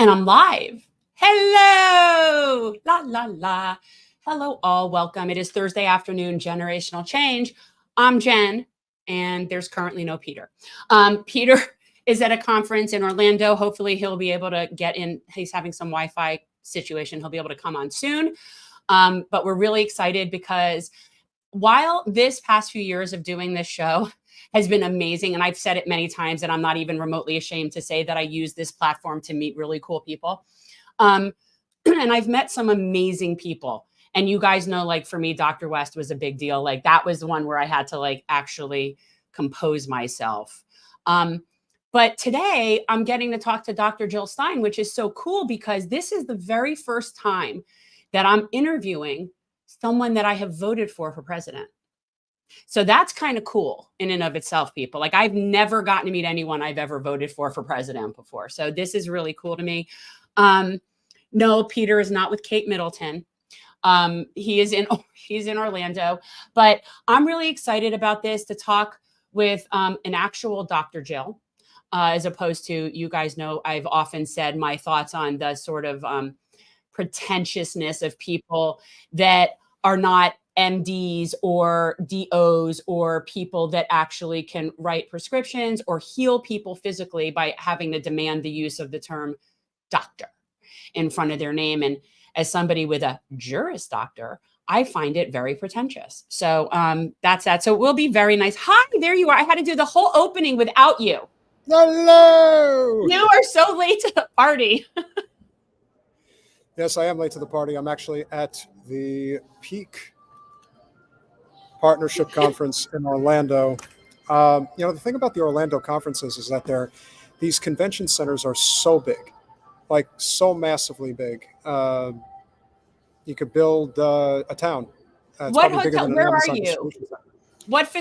And I'm live. Hello. La, la, la. Hello, all. Welcome. It is Thursday afternoon, Generational Change. I'm Jen, and there's currently no Peter. Peter is at a conference in Orlando. Hopefully, he'll be able to get in. He's having some Wi-Fi situation. He'll be able to come on soon. But we're really excited because while this past few years of doing this show has been amazing, and I've said it many times, and I'm not even remotely ashamed to say that I use this platform to meet really cool people. And I've met some amazing people. And you guys know, like, for me, Dr. West was a big deal. Like, that was the one where I had to, like, actually compose myself. But today I'm getting to talk to Dr. Jill Stein, which is so cool because this is the very first time that I'm interviewing someone that I have voted for president. So that's kind of cool in and of itself, people. Like, I've never gotten to meet anyone I've ever voted for president before. So this is really cool to me. No, Peter is not with Kate Middleton. He's in Orlando, but I'm really excited about this to talk with an actual Dr. Jill, as opposed to, you guys know, I've often said my thoughts on the sort of pretentiousness of people that are not MDs or DOs or people that actually can write prescriptions or heal people physically by having to demand the use of the term doctor in front of their name. And as somebody with a Juris Doctor, I find it very pretentious. So that's that. So it will be very nice. Hi, there you are. I had to do the whole opening without you. Hello! You are so late to the party. Yes, I am late to the party. I'm actually at the Peak Partnership Conference in Orlando. The thing about the Orlando conferences is that these convention centers are so big, like so massively big. You could build a town. It's What probably bigger hotel? than an Where are Amazon you? distribution center.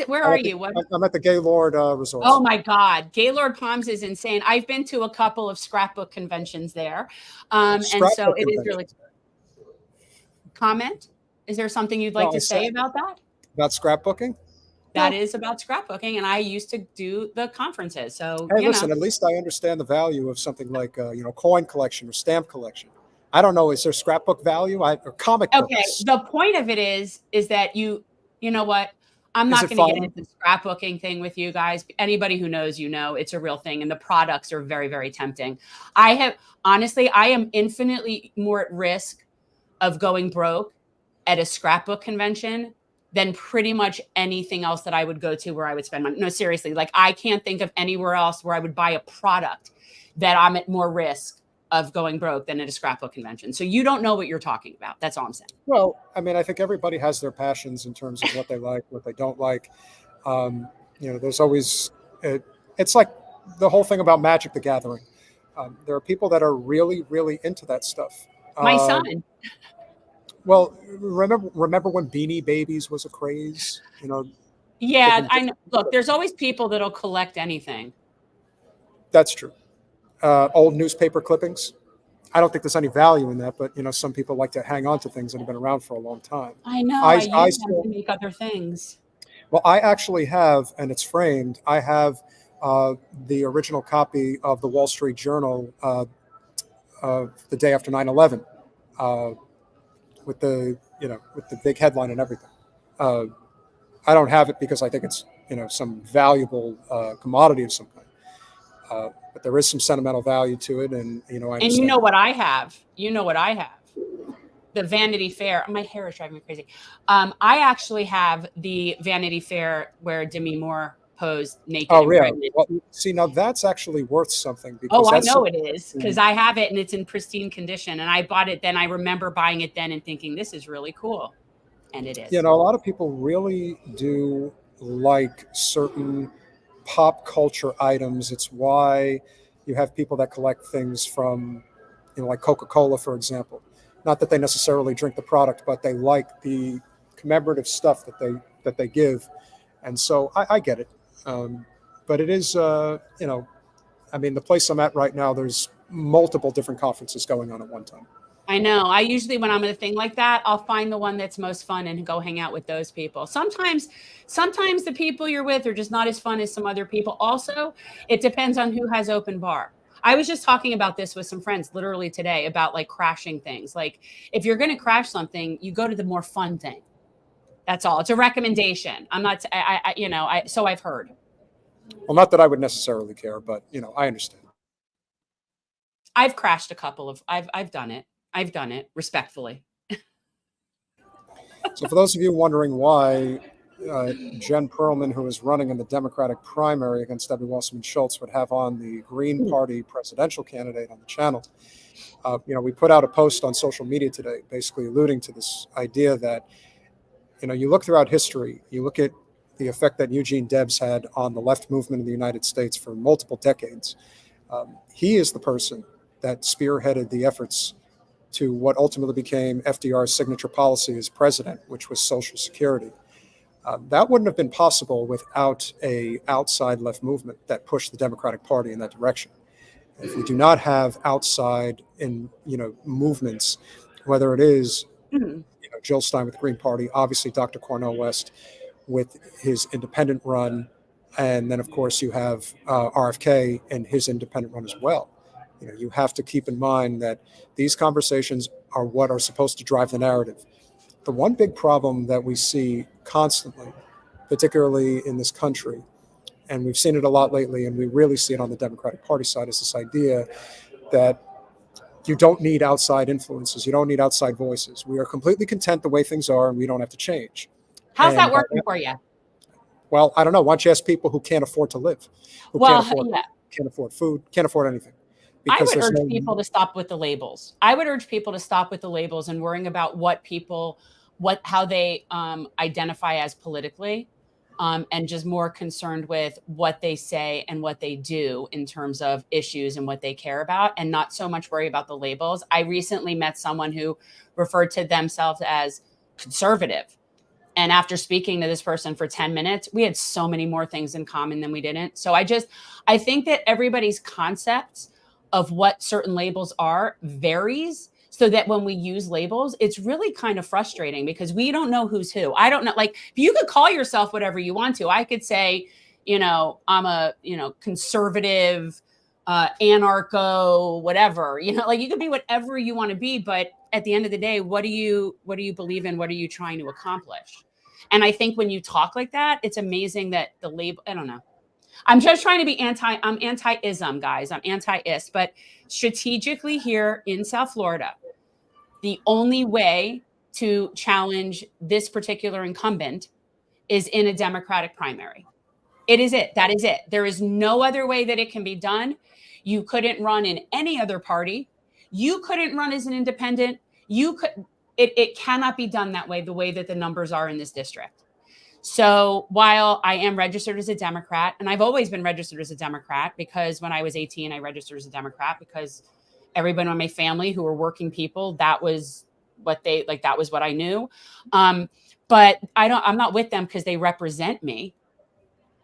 Where are you? I'm at the Gaylord Resort. Oh my God, Gaylord Palms is insane. I've been to a couple of scrapbook conventions there, and so it is really. Comment? Is there something you'd like to say about that? About scrapbooking? That is about scrapbooking, and I used to do the conferences. So hey, listen, at least I understand the value of something like coin collection or stamp collection. I don't know. Is there scrapbook value or comic books? Okay. The point of it is that you know what? I'm not going to get into the scrapbooking thing with you guys. Anybody who knows, it's a real thing, and the products are very, very tempting. I am infinitely more at risk of going broke at a scrapbook convention than pretty much anything else that I would go to where I would spend money. No, seriously, like, I can't think of anywhere else where I would buy a product that I'm at more risk of going broke than at a scrapbook convention. So you don't know what you're talking about. That's all I'm saying. Well, I mean, I think everybody has their passions in terms of what they like, what they don't like. There's always, it's like the whole thing about Magic the Gathering. There are people that are really, really into that stuff. My son. Well, remember when Beanie Babies was a craze? Yeah, I know. Look, there's always people that'll collect anything. That's true. Old newspaper clippings. I don't think there's any value in that, but some people like to hang on to things that have been around for a long time. I know. I use them to make other things. Well, I actually have, and it's framed. I have the original copy of the Wall Street Journal the day after 9/11. With the big headline and everything. I don't have it because I think it's some valuable commodity of some kind. But there is some sentimental value to it, and I understand. And you know what I have? The Vanity Fair. My hair is driving me crazy. I actually have the Vanity Fair where Demi Moore posed naked. Oh, really? Well, see, now that's actually worth something. Because I know it is, because I have it and it's in pristine condition. And I bought it then. I remember buying it then and thinking, this is really cool. And it is. A lot of people really do like certain pop culture items. It's why you have people that collect things from, like Coca-Cola, for example. Not that they necessarily drink the product, but they like the commemorative stuff that they give. And so I get it. But it is, the place I'm at right now, there's multiple different conferences going on at one time. I know. I usually, when I'm at a thing like that, I'll find the one that's most fun and go hang out with those people. Sometimes the people you're with are just not as fun as some other people. Also, it depends on who has open bar. I was just talking about this with some friends literally today about like crashing things. Like if you're going to crash something, you go to the more fun thing. That's all. It's a recommendation. I'm not, so I've heard. Well, not that I would necessarily care, but I understand. I've crashed a couple of, I've done it. I've done it respectfully. So for those of you wondering why Jen Perlman, who is running in the Democratic primary against Debbie Wasserman Schultz, would have on the Green Party presidential candidate on the channel, we put out a post on social media today, basically alluding to this idea that, you look throughout history, you look at the effect that Eugene Debs had on the left movement in the United States for multiple decades. He is the person that spearheaded the efforts to what ultimately became FDR's signature policy as president, which was Social Security. That wouldn't have been possible without a outside left movement that pushed the Democratic Party in that direction. If we do not have outside movements, whether it is Jill Stein with the Green Party, obviously Dr. Cornel West with his independent run, and then of course you have RFK and his independent run as well. You have to keep in mind that these conversations are what are supposed to drive the narrative. The one big problem that we see constantly, particularly in this country, and we've seen it a lot lately, and we really see it on the Democratic Party side, is this idea that you don't need outside influences, you don't need outside voices. We are completely content the way things are, and we don't have to change. How's that working for you? Well, I don't know. Why don't you ask people who can't afford to live, who can't afford food, can't afford anything? I would urge people to stop with the labels. I would urge people to stop with the labels and worrying about how they identify as politically, and just more concerned with what they say and what they do in terms of issues and what they care about, and not so much worry about the labels. I recently met someone who referred to themselves as conservative. And after speaking to this person for 10 minutes, we had so many more things in common than we didn't. So I think that everybody's concepts of what certain labels are varies, so that when we use labels, it's really kind of frustrating because we don't know who's who. I don't know. Like, you could call yourself whatever you want to. I could say, I'm a, conservative, anarcho, whatever, like you could be whatever you want to be. But at the end of the day, what do you believe in? What are you trying to accomplish? And I think when you talk like that, it's amazing that the label, I don't know. I'm just trying to be I'm anti-ism, guys. I'm anti-is, but strategically here in South Florida, the only way to challenge this particular incumbent is in a Democratic primary. It is it. That is it. There is no other way that it can be done. You couldn't run in any other party. You couldn't run as an independent. It cannot be done that way, the way that the numbers are in this district. So while I am registered as a Democrat, and I've always been registered as a Democrat, because when I was 18, I registered as a Democrat because everybody in my family who were working people, that was what that was what I knew. But I'm not with them because they represent me.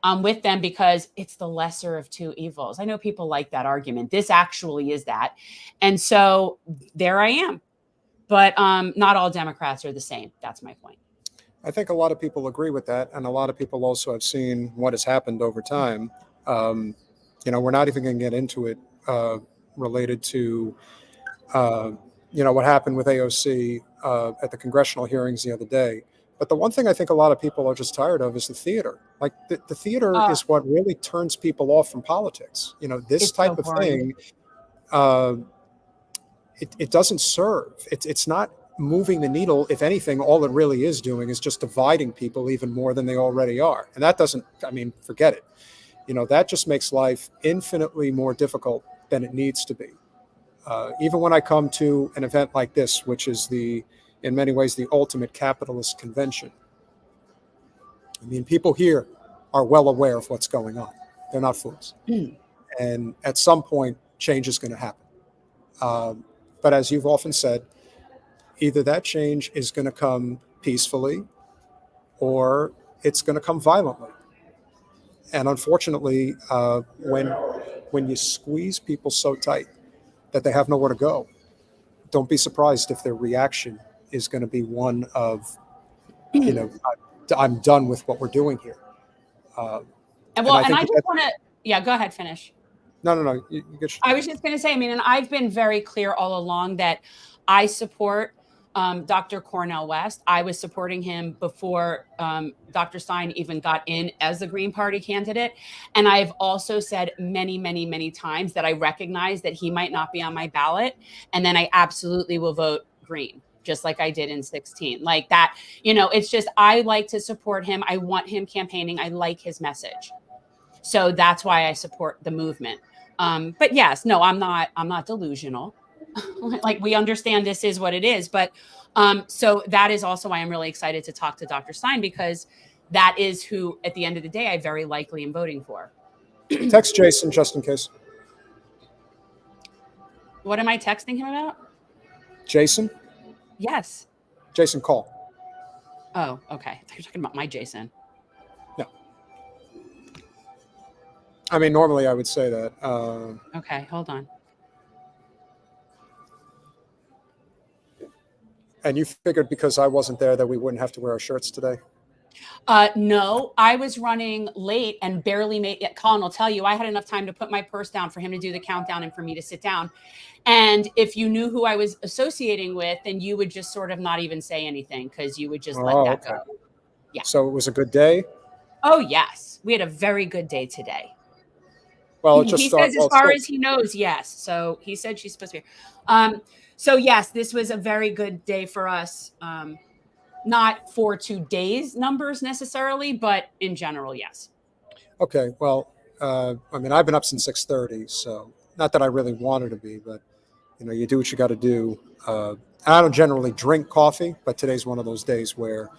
I'm with them because it's the lesser of two evils. I know people like that argument. This actually is that. And so there I am. But not all Democrats are the same. That's my point. I think a lot of people agree with that, and a lot of people also have seen what has happened over time. We're not even going to get into it related to, what happened with AOC at the congressional hearings the other day. But the one thing I think a lot of people are just tired of is the theater. Like the theater is what really turns people off from politics. This type of thing, it doesn't serve. It's not moving the needle. If anything, all it really is doing is just dividing people even more than they already are. And that doesn't, forget it. That just makes life infinitely more difficult than it needs to be. Even when I come to an event like this, which is in many ways, the ultimate capitalist convention. People here are well aware of what's going on. They're not fools. And at some point, change is going to happen. But as you've often said, either that change is going to come peacefully or it's going to come violently. And unfortunately, when you squeeze people so tight that they have nowhere to go, don't be surprised if their reaction is going to be one of, I'm done with what we're doing here. I just want to, go ahead, finish. No. You get your I was just going to say, I mean, and I've been very clear all along that I support Dr. Cornel West. I was supporting him before Dr. Stein even got in as the Green Party candidate. And I've also said many, many, many times that I recognize that he might not be on my ballot. And then I absolutely will vote Green, just like I did in 2016. Like that, it's just, I like to support him. I want him campaigning. I like his message. So that's why I support the movement. But yes, no, I'm not delusional. Like, we understand this is what it is. But so that is also why I'm really excited to talk to Dr. Stein, because that is who, at the end of the day, I very likely am voting for. text Jason just in case. What am I texting him about? Jason? Yes. Jason, call. Oh, okay. You're talking about my Jason. No. I mean, normally I would say that. Okay, hold on. And you figured because I wasn't there that we wouldn't have to wear our shirts today? No, I was running late and barely made it. Colin will tell you, I had enough time to put my purse down for him to do the countdown and for me to sit down. And if you knew who I was associating with, then you would just sort of not even say anything, because you would just let that go. Yeah. So it was a good day? Oh, yes. We had a very good day today. Well, He says as far as he knows, yes. So he said she's supposed to be here. So yes, this was a very good day for us. Not for today's numbers necessarily, but in general, yes. Okay. Well, I mean, I've been up since 6:30, so not that I really wanted to be, but you do what you got to do. I don't generally drink coffee, but today's one of those days where,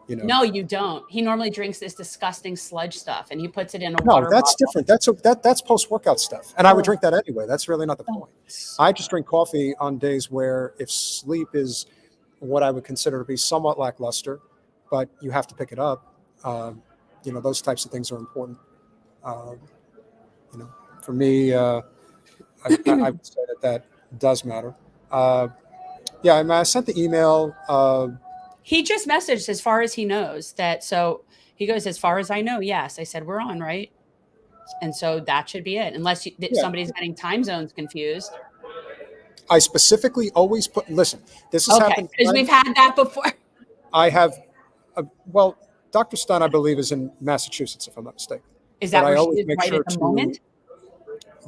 No, you don't. He normally drinks this disgusting sludge stuff, and he puts it in a water No, that's bottle. different. That's post-workout stuff, and I would drink that anyway. That's really not the point. I just drink coffee on days where if sleep is what I would consider to be somewhat lackluster, but you have to pick it up. Those types of things are important. For me, I would say that does matter. Yeah, I mean, I sent the email. He just messaged as far as he knows that. So he goes, as far as I know, yes. I said, we're on, right? And so that should be it. Unless somebody's getting time zones confused. I specifically always listen, this has happened. Because we've had that before. I have, Dr. Stein, I believe, is in Massachusetts, if I'm not mistaken. Is that where she is right at the moment?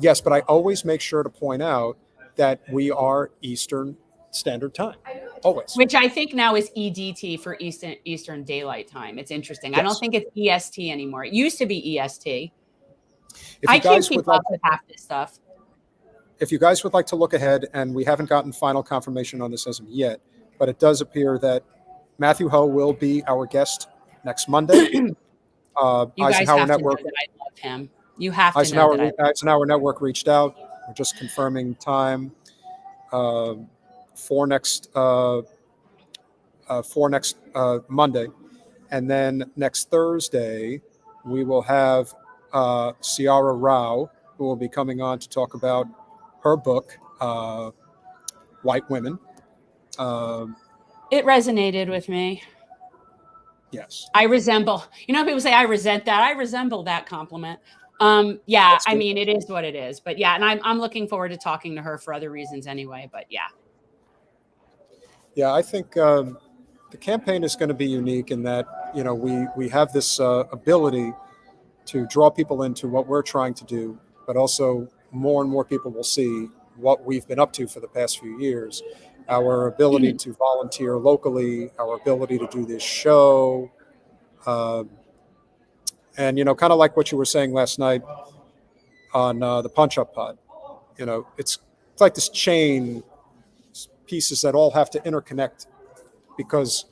Yes, but I always make sure to point out that we are Eastern Standard Time, always. Which I think now is EDT for Eastern Daylight Time. It's interesting. Yes. I don't think it's EST anymore. It used to be EST. I can't keep up with half this stuff. If you guys would like to look ahead, and we haven't gotten final confirmation on this as of yet, but it does appear that Matthew Ho will be our guest next Monday. You guys Eisenhower have Network. to know that I love him. You have to know that Eisenhower Network reached out. We're just confirming time for next Monday, and then next Thursday we will have Ciara Rao, who will be coming on to talk about her book, White Women. It resonated with me. Yes. I resemble, people say I resent that. I resemble that compliment. Yeah, I mean, it is what it is. But yeah, and I'm looking forward to talking to her for other reasons anyway. But yeah. Yeah, I think the campaign is going to be unique in that, we have this ability to draw people into what we're trying to do, but also more and more people will see what we've been up to for the past few years. Our ability to volunteer locally, our ability to do this show, and, kind of like what you were saying last night on the Punch-Up Pod, it's like this chain pieces that all have to interconnect, because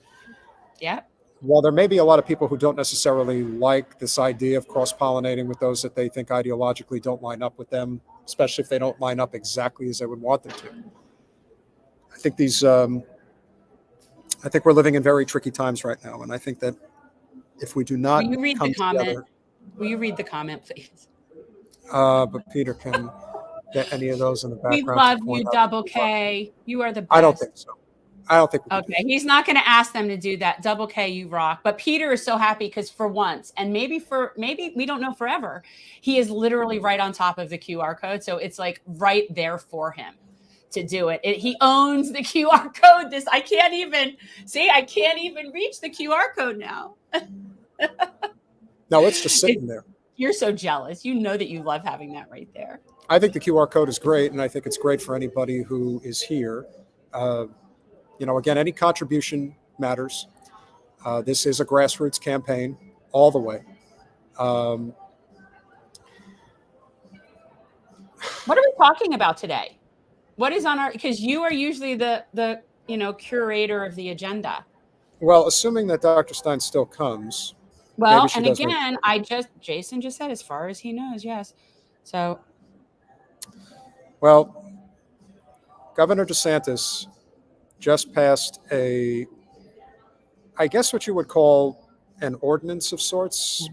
while there may be a lot of people who don't necessarily like this idea of cross-pollinating with those that they think ideologically don't line up with them, especially if they don't line up exactly as they would want them to. I think I think we're living in very tricky times right now, and I think that if we do not Will you read come the comment? together, Will you read the comment, please? But Peter can get any of those in the background. We love you, Double K. You are the best. I don't think so. I don't think we can. Okay, he's not going to ask them to do that. Double K, you rock. But Peter is so happy because for once, and maybe we don't know forever, he is literally right on top of the QR code. So it's like right there for him to do it. He owns the QR code. I can't even reach the QR code now. No, it's just sitting there. You're so jealous. You know that you love having that right there. I think the QR code is great, and I think it's great for anybody who is here. Again, any contribution matters. This is a grassroots campaign all the way. What are we talking about today? What is on because you are usually the curator of the agenda. Well, assuming that Dr. Stein still comes. Well, and again, Jason just said as far as he knows, yes. So. Well, Governor DeSantis just passed I guess what you would call an ordinance of sorts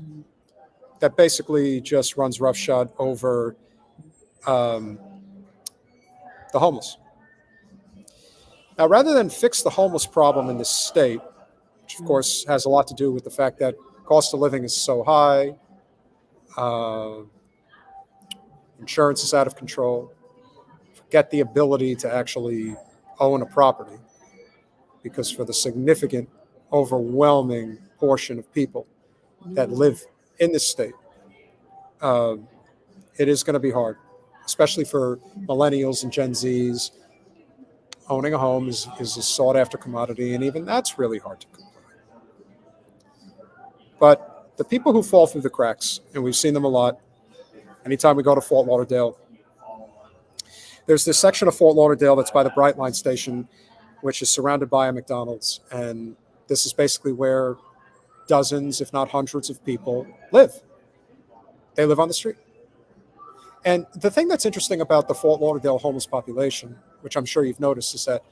that basically just runs roughshod over the homeless. Now, rather than fix the homeless problem in this state, which of course has a lot to do with the fact that cost of living is so high, insurance is out of control, forget the ability to actually own a property, because for the significant, overwhelming portion of people that live in this state, it is going to be hard, especially for millennials and Gen Zs. Owning a home is a sought-after commodity, and even that's really hard to come by. But the people who fall through the cracks, and we've seen them a lot, anytime we go to Fort Lauderdale, there's this section of Fort Lauderdale that's by the Brightline station, which is surrounded by a McDonald's, and this is basically where dozens, if not hundreds of people live. They live on the street. And the thing that's interesting about the Fort Lauderdale homeless population, which I'm sure you've noticed, is that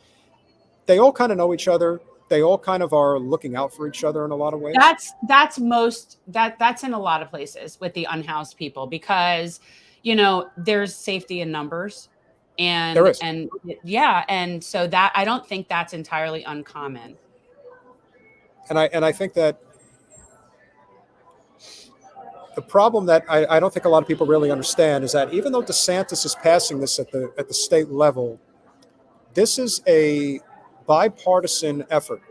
they all kind of know each other. They all kind of are looking out for each other in a lot of ways. That's in a lot of places with the unhoused people, because, there's safety in numbers. And there is. And so that, I don't think that's entirely uncommon. And I think that the problem that I don't think a lot of people really understand is that even though DeSantis is passing this at the state level, this is a bipartisan effort.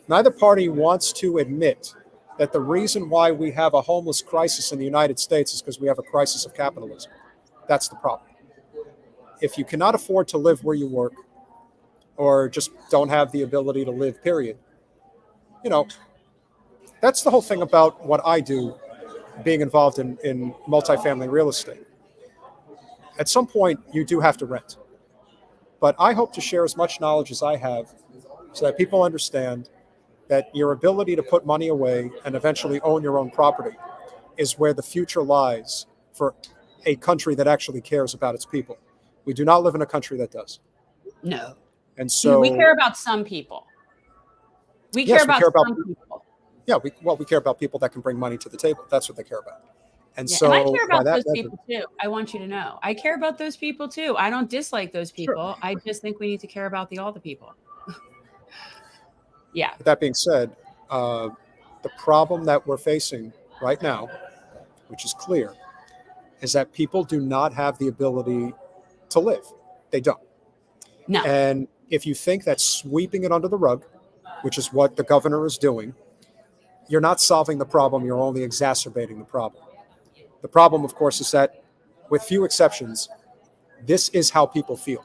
Neither party wants to admit that the reason why we have a homeless crisis in the United States is because we have a crisis of capitalism. That's the problem. If you cannot afford to live where you work, or just don't have the ability to live, period, that's the whole thing about what I do, being involved in multifamily real estate. At some point, you do have to rent. But I hope to share as much knowledge as I have so that people understand that your ability to put money away and eventually own your own property is where the future lies for a country that actually cares about its people. We do not live in a country that does. No. And so we care about some people. We care about some people. Yeah, we care about people that can bring money to the table. That's what they care about. And yeah, so and I care about those people too. I want you to know. I care about those people too. I don't dislike those people. Sure. I just think we need to care about all the people. Yeah. With that being said, the problem that we're facing right now, which is clear, is that people do not have the ability to live. They don't. No. And if you think that sweeping it under the rug, which is what the governor is doing, you're not solving the problem. You're only exacerbating the problem. The problem, of course, is that, with few exceptions, this is how people feel.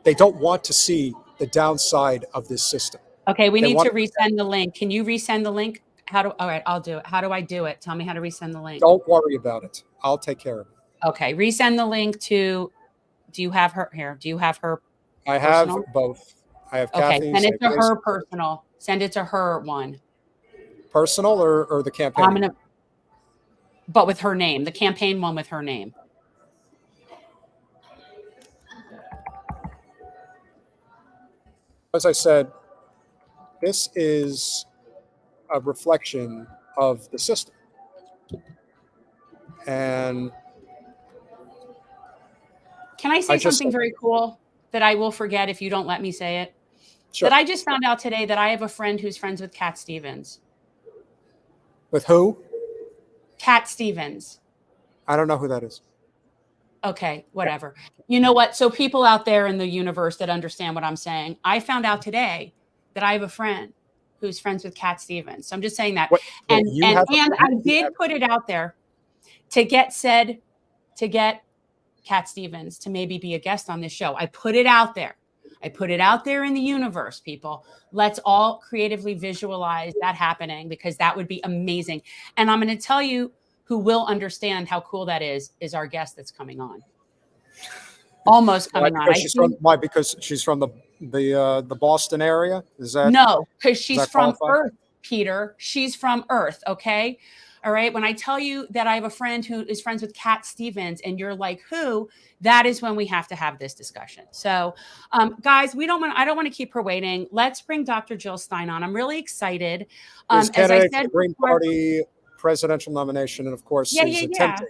They don't want to see the downside of this system. Okay, we need to resend the link. Can you resend the link? All right, I'll do it. How do I do it? Tell me how to resend the link. Don't worry about it. I'll take care of it. Okay, resend the link to, do you have her here? Do you have her I have both. I have Kathy's. Okay, send it to her personal. Send it to her one. Personal or the campaign? But with her name, the campaign one with her name. As I said, this is a reflection of the system. And can I say something very cool that I will forget if you don't let me say it? Sure. that I just found out today that I have a friend who's friends with Cat Stevens. With who? Cat Stevens. I don't know who that is. Okay, whatever. You know what? So people out there in the universe that understand what I'm saying, I found out today that I have a friend who's friends with Cat Stevens. So I'm just saying that. What? Wait, And you and have and I did put it out there to get Cat Stevens to maybe be a guest on this show. I put it out there. I put it out there in the universe, people. Let's all creatively visualize that happening, because that would be amazing. And I'm going to tell you who will understand how cool that is our guest that's coming on. Almost coming on. Why? Because she's from the Boston area? Is that no? Because she's from qualify? Earth, Peter. She's from Earth. Okay. All right. When I tell you that I have a friend who is friends with Cat Stevens, and you're like, who? That is when we have to have this discussion. So, guys, I don't want to keep her waiting. Let's bring Dr. Jill Stein on. I'm really excited. As I said, the Green Party presidential nomination, and of course, is attempting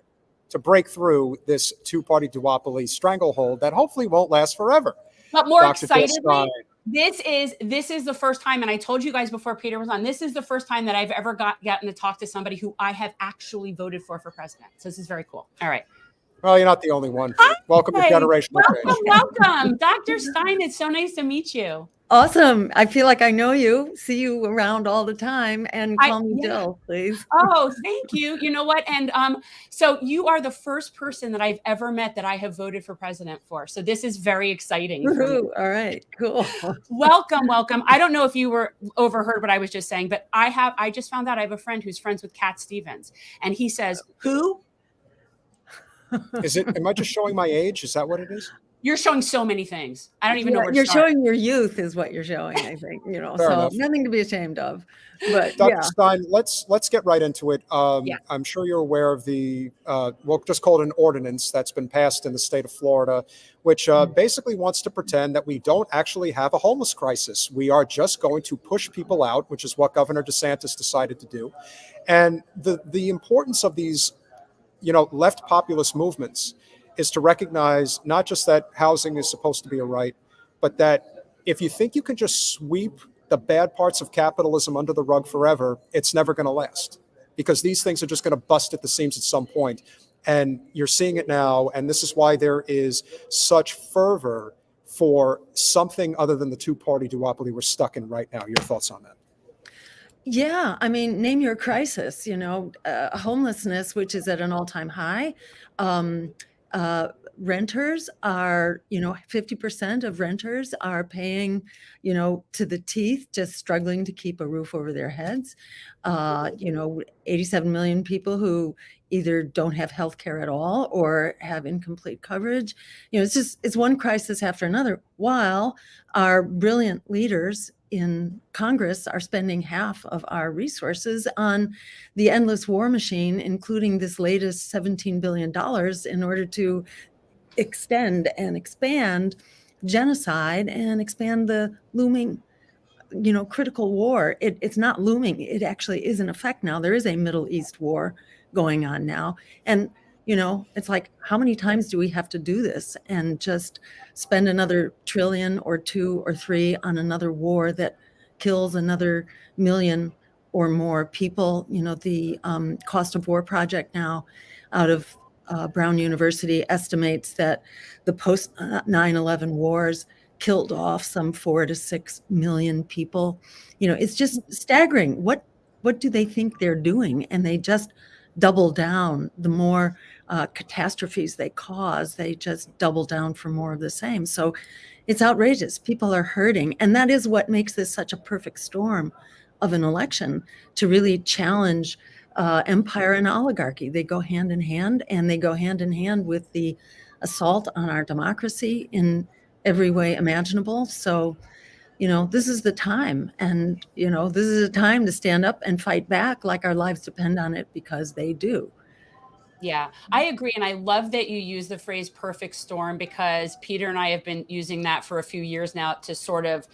to break through this two-party duopoly stranglehold that hopefully won't last forever. But more excitedly, this is the first time, and I told you guys before Peter was on, this is the first time that I've ever gotten to talk to somebody who I have actually voted for president. So this is very cool. All right. Well, you're not the only one. Welcome to Generational Change. Welcome. Dr. Stein, it's so nice to meet you. Awesome. I feel like I know you, see you around all the time, and call me Jill, please. Oh, thank you. You know what? And so you are the first person that I've ever met that I have voted for president for. So this is very exciting. All right, cool. Welcome. I don't know if you were overheard what I was just saying, but I just found out I have a friend who's friends with Cat Stevens, and he says, who? Am I just showing my age? Is that what it is? You're showing so many things. I don't even know where you're showing your youth is what you're showing, I think, so nothing to be ashamed of. But Dr. Stein, let's get right into it. I'm sure you're aware of the, we'll just call it an ordinance that's been passed in the state of Florida, which basically wants to pretend that we don't actually have a homeless crisis. We are just going to push people out, which is what Governor DeSantis decided to do. And the importance of these, left populist movements is to recognize not just that housing is supposed to be a right, but that if you think you can just sweep the bad parts of capitalism under the rug forever, it's never going to last, because these things are just going to bust at the seams at some point. And you're seeing it now. And this is why there is such fervor for something other than the two-party duopoly we're stuck in right now. Your thoughts on that? Yeah, I mean, name your crisis, homelessness, which is at an all-time high. Renters are, 50% of renters are paying, to the teeth, just struggling to keep a roof over their heads. 87 million people who either don't have health care at all or have incomplete coverage. It's one crisis after another, while our brilliant leaders in Congress are spending half of our resources on the endless war machine, including this latest $17 billion in order to extend and expand genocide and expand the looming, critical war. It's not looming. It actually is in effect now. There is a Middle East war going on now. And it's like, how many times do we have to do this and just spend another trillion or 2 or 3 on another war that kills another million or more people? The Cost of War Project now out of Brown University estimates that the post 9/11 wars killed off some 4 to 6 million people. It's just staggering. What do they think they're doing? And they just double down. The more catastrophes they cause, they just double down for more of the same. So it's outrageous. People are hurting. And that is what makes this such a perfect storm of an election, to really challenge empire and oligarchy. They go hand in hand, and they go hand in hand with the assault on our democracy in every way imaginable. So, this is the time. And, this is a time to stand up and fight back like our lives depend on it, because they do. Yeah, I agree. And I love that you use the phrase perfect storm, because Peter and I have been using that for a few years now to sort of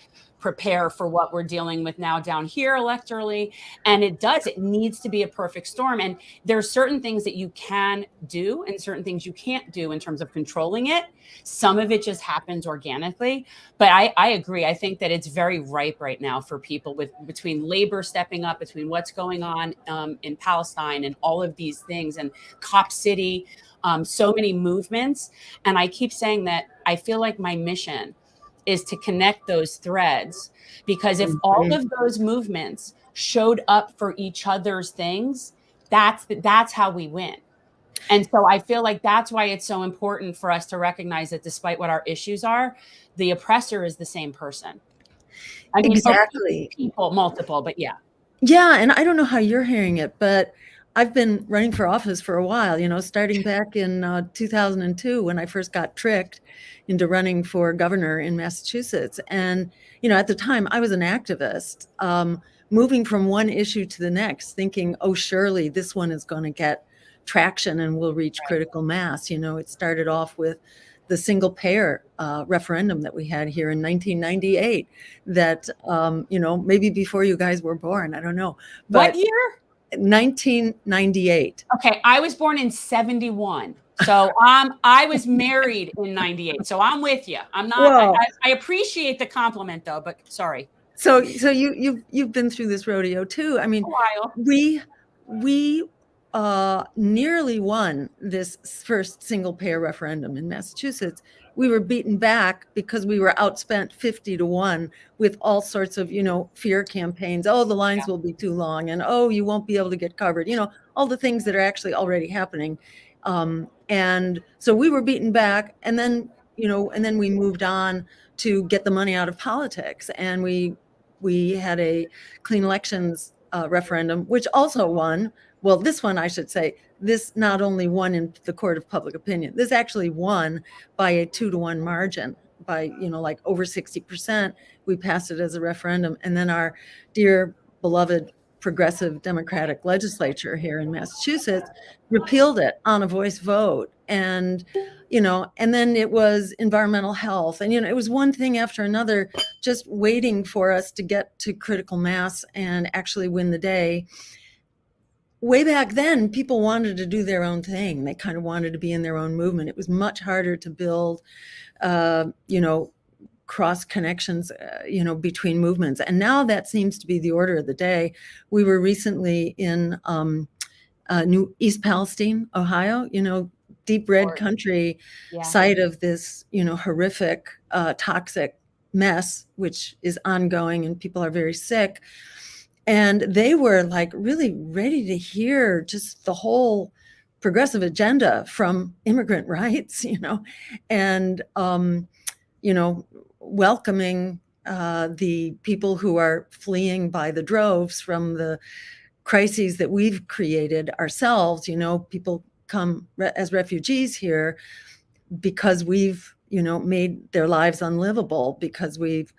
prepare for what we're dealing with now down here electorally. And it needs to be a perfect storm. And there's certain things that you can do and certain things you can't do in terms of controlling it. Some of it just happens organically. But I agree. I think that it's very ripe right now for people between labor stepping up, between what's going on in Palestine and all of these things, and Cop City, so many movements. And I keep saying that I feel like my mission is to connect those threads, because if all of those movements showed up for each other's things, that's how we win. And so I feel like that's why it's so important for us to recognize that despite what our issues are, the oppressor is the same person. I mean, exactly. People, multiple, but yeah. Yeah, and I don't know how you're hearing it, but I've been running for office for a while, starting back in 2002 when I first got tricked into running for governor in Massachusetts. And, at the time I was an activist, moving from one issue to the next, thinking, oh, surely this one is going to get traction and will reach critical mass. It started off with the single payer referendum that we had here in 1998 that, maybe before you guys were born, I don't know. But what year? 1998. Okay, I was born in 71. So I was married in 98. So I'm with you. I'm not. I appreciate the compliment though, but sorry. So you've been through this rodeo too. I mean, a while. We nearly won this first single payer referendum in Massachusetts. We were beaten back because we were outspent 50-1 with all sorts of, fear campaigns. Oh, the lines will be too long, and oh, you won't be able to get covered. All the things that are actually already happening. And so we were beaten back, and then, and then we moved on to get the money out of politics, and we had a clean elections referendum, which also won. Well, this one, I should say, this not only won in the court of public opinion, this actually won by a 2-1 margin, by, like over 60%. We passed it as a referendum. And then our dear beloved progressive Democratic legislature here in Massachusetts repealed it on a voice vote. And, and then it was environmental health. And, it was one thing after another, just waiting for us to get to critical mass and actually win the day. Way back then, people wanted to do their own thing. They kind of wanted to be in their own movement. It was much harder to build, cross connections, between movements. And now that seems to be the order of the day. We were recently in New East Palestine, Ohio, deep red country, site of this, horrific, toxic mess, which is ongoing, and people are very sick. And they were like really ready to hear just the whole progressive agenda from immigrant rights, and, welcoming the people who are fleeing by the droves from the crises that we've created ourselves. People come as refugees here because we've, made their lives unlivable, because we've,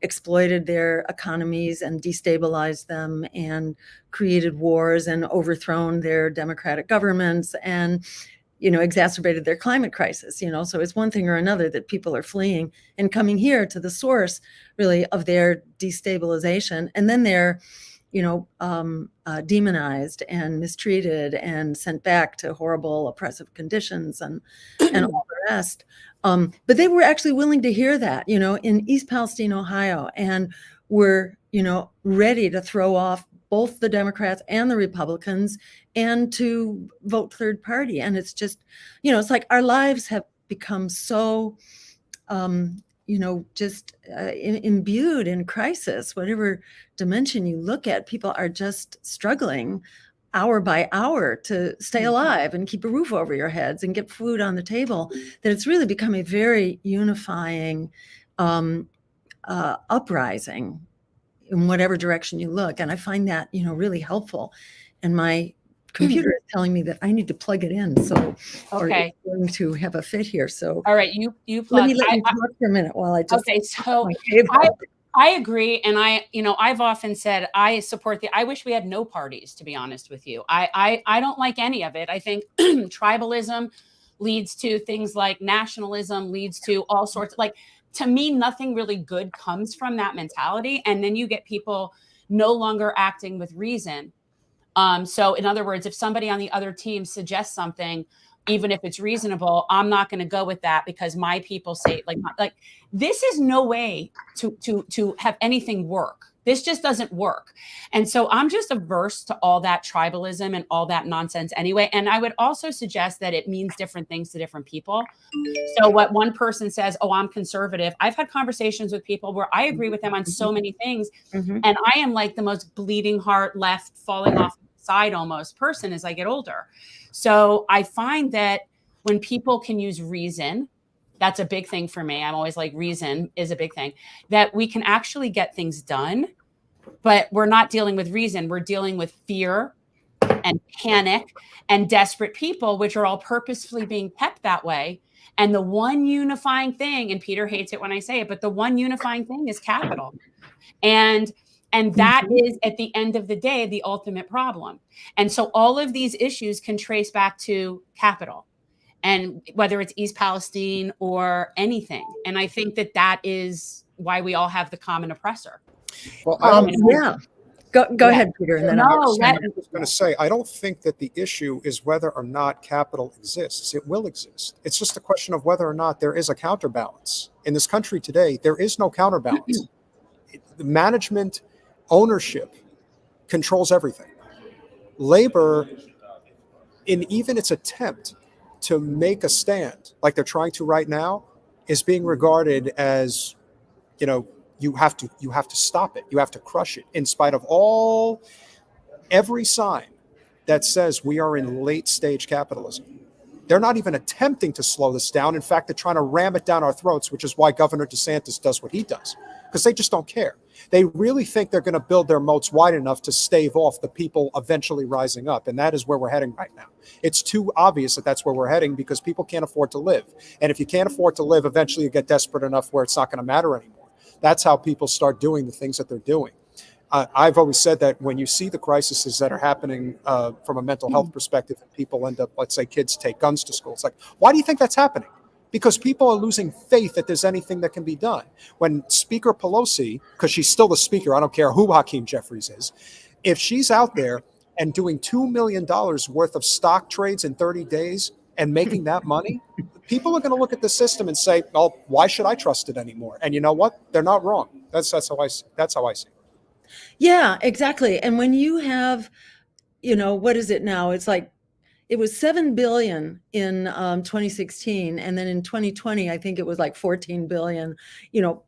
exploited their economies and destabilized them and created wars and overthrown their democratic governments and, exacerbated their climate crisis, so it's one thing or another that people are fleeing and coming here to the source really of their destabilization. And then they're, demonized and mistreated and sent back to horrible oppressive conditions and all the rest. But they were actually willing to hear that, in East Palestine, Ohio, and were, ready to throw off both the Democrats and the Republicans and to vote third party. And it's just, it's like our lives have become so, just imbued in crisis. Whatever dimension you look at, people are just struggling hour by hour to stay alive and keep a roof over your heads and get food on the table, that it's really become a very unifying uprising in whatever direction you look. And I find that, really helpful. And my computer is telling me that I need to plug it in. So okay, it's going to have a fit here. So all right, you plug. Let me talk for a minute while I just. Okay, so I agree. And I've often said I support I wish we had no parties, to be honest with you. I don't like any of it. I think tribalism leads to things like nationalism, leads to all sorts of, like, to me, nothing really good comes from that mentality. And then you get people no longer acting with reason. So in other words, if somebody on the other team suggests something, even if it's reasonable, I'm not going to go with that because my people say like this is no way to have anything work. This just doesn't work. And so I'm just averse to all that tribalism and all that nonsense anyway. And I would also suggest that it means different things to different people. So what one person says, oh, I'm conservative. I've had conversations with people where I agree with them on so many things. Mhm. And I am like the most bleeding heart left, falling off the side almost person as I get older. So I find that when people can use reason, that's a big thing for me. I'm always like, reason is a big thing, that we can actually get things done, but we're not dealing with reason. We're dealing with fear and panic and desperate people, which are all purposefully being kept that way. And the one unifying thing, and Peter hates it when I say it, but the one unifying thing is capital. And that is, at the end of the day, the ultimate problem. And so all of these issues can trace back to capital, and whether it's East Palestine or anything. And I think that is why we all have the common oppressor. Well, Yeah. Go ahead, Peter. And then No, I was going to say, I don't think that the issue is whether or not capital exists. It will exist. It's just a question of whether or not there is a counterbalance. In this country today, there is no counterbalance. The management, ownership controls everything. Labor, in even its attempt to make a stand, like they're trying to right now, is being regarded as, you have to stop it. You have to crush it, in spite of every sign that says we are in late stage capitalism. They're not even attempting to slow this down. In fact, they're trying to ram it down our throats, which is why Governor DeSantis does what he does, because they just don't care. They really think they're going to build their moats wide enough to stave off the people eventually rising up. And that is where we're heading right now. It's too obvious that that's where we're heading, because people can't afford to live. And if you can't afford to live, eventually you get desperate enough where it's not going to matter anymore. That's how people start doing the things that they're doing. I've always said that when you see the crises that are happening from a mental health perspective, and people end up, let's say kids take guns to school, it's like, why do you think that's happening? Because people are losing faith that there's anything that can be done. When Speaker Pelosi, because she's still the speaker, I don't care who Hakeem Jeffries is, if she's out there and doing $2 million worth of stock trades in 30 days and making that money, people are going to look at the system and say, well, why should I trust it anymore? And you know what? They're not wrong. That's how I see it. Yeah, exactly. And when you have, what is it now? It's like, it was $7 billion in 2016. And then in 2020, I think it was like $14 billion,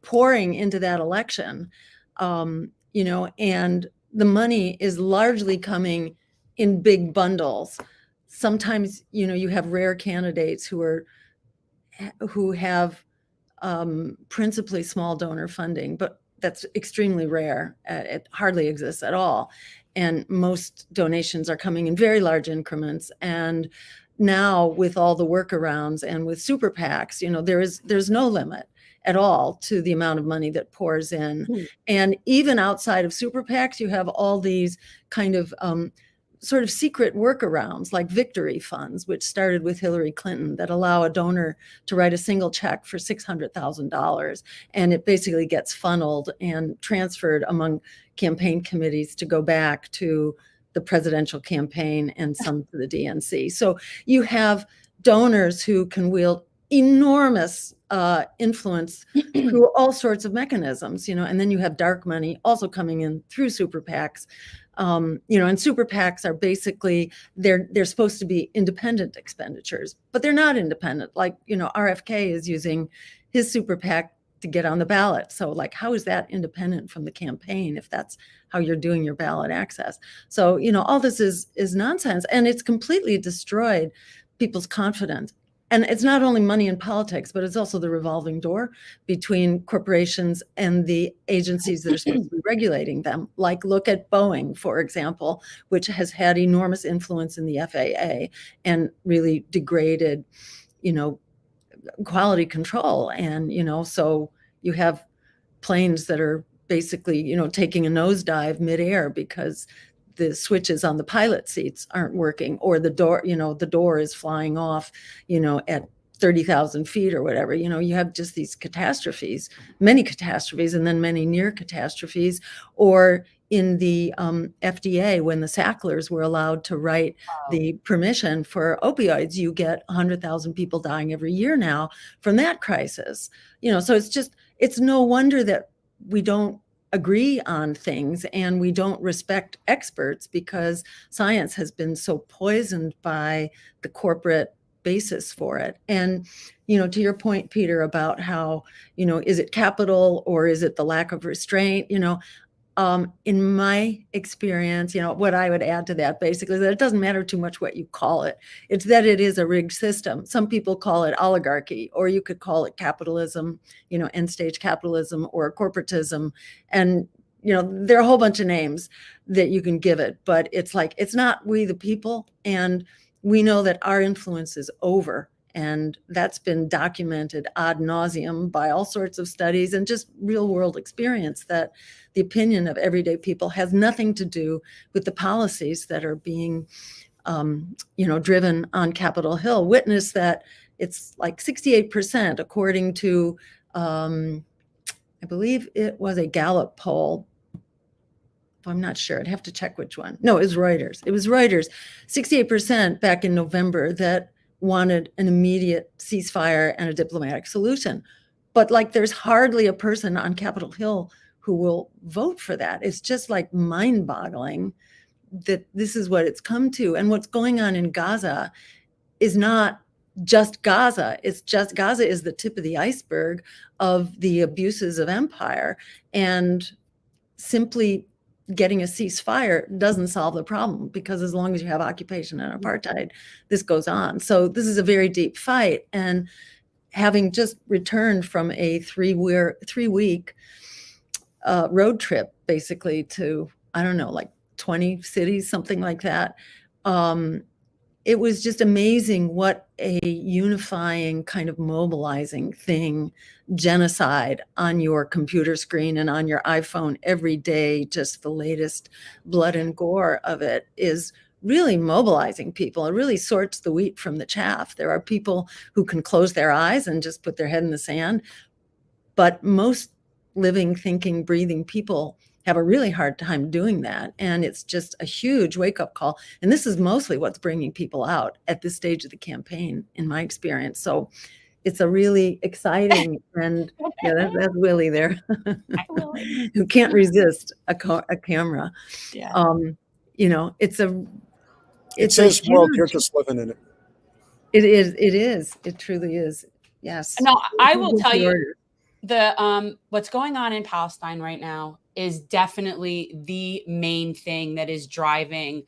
pouring into that election, and the money is largely coming in big bundles. Sometimes, you have rare candidates who have principally small donor funding, but that's extremely rare. It hardly exists at all. And most donations are coming in very large increments. And now with all the workarounds and with super PACs, there's no limit at all to the amount of money that pours in. And even outside of super PACs, you have all these kind of sort of secret workarounds like victory funds, which started with Hillary Clinton, that allow a donor to write a single check for $600,000. And it basically gets funneled and transferred among campaign committees to go back to the presidential campaign and some to the DNC. So you have donors who can wield enormous influence through all sorts of mechanisms, and then you have dark money also coming in through super PACs. And super PACs are basically, they're supposed to be independent expenditures, but they're not independent. Like, RFK is using his super PAC to get on the ballot. So like, how is that independent from the campaign if that's how you're doing your ballot access? So, all this is nonsense, and it's completely destroyed people's confidence. And it's not only money in politics, but it's also the revolving door between corporations and the agencies that are supposed to be regulating them. Like, look at Boeing, for example, which has had enormous influence in the FAA and really degraded, quality control. And, so you have planes that are basically, taking a nosedive midair because the switches on the pilot seats aren't working, or the door is flying off, at 30,000 feet or whatever. You have just these catastrophes, many catastrophes, and then many near catastrophes. Or in the FDA, when the Sacklers were allowed to write the permission for opioids, you get 100,000 people dying every year now from that crisis. So it's no wonder that we don't agree on things and we don't respect experts, because science has been so poisoned by the corporate basis for it. And to your point, Peter, about how is it capital or is it the lack of restraint? In my experience, what I would add to that basically is that it doesn't matter too much what you call it. It's that it is a rigged system. Some people call it oligarchy, or you could call it capitalism, end stage capitalism or corporatism. And, there are a whole bunch of names that you can give it, but it's like, it's not we the people. And we know that our influence is over. And that's been documented ad nauseum by all sorts of studies and just real world experience, that the opinion of everyday people has nothing to do with the policies that are being, driven on Capitol Hill. Witness that it's like 68%, according to, I believe it was a Gallup poll. I'm not sure. I'd have to check which one. No, it was Reuters. 68% back in November that wanted an immediate ceasefire and a diplomatic solution. But there's hardly a person on Capitol Hill who will vote for that. It's just mind-boggling that this is what it's come to. And what's going on in Gaza is not just Gaza. It's just Gaza is the tip of the iceberg of the abuses of empire. And simply getting a ceasefire doesn't solve the problem, because as long as you have occupation and apartheid, this goes on. So this is a very deep fight. And having just returned from a three-week road trip, basically to, 20 cities, something like that, it was just amazing what a unifying kind of mobilizing thing genocide on your computer screen and on your iPhone every day, just the latest blood and gore of it, is really mobilizing people. It really sorts the wheat from the chaff. There are people who can close their eyes and just put their head in the sand, but most living, thinking, breathing people have a really hard time doing that. And it's just a huge wake-up call. And this is mostly what's bringing people out at this stage of the campaign, in my experience. So it's a really exciting, and that's Willie there, who can't resist a camera. Yeah. It's his world. You're just living in it. It is. It truly is. Yes. No, I will tell you, the what's going on in Palestine right now is definitely the main thing that is driving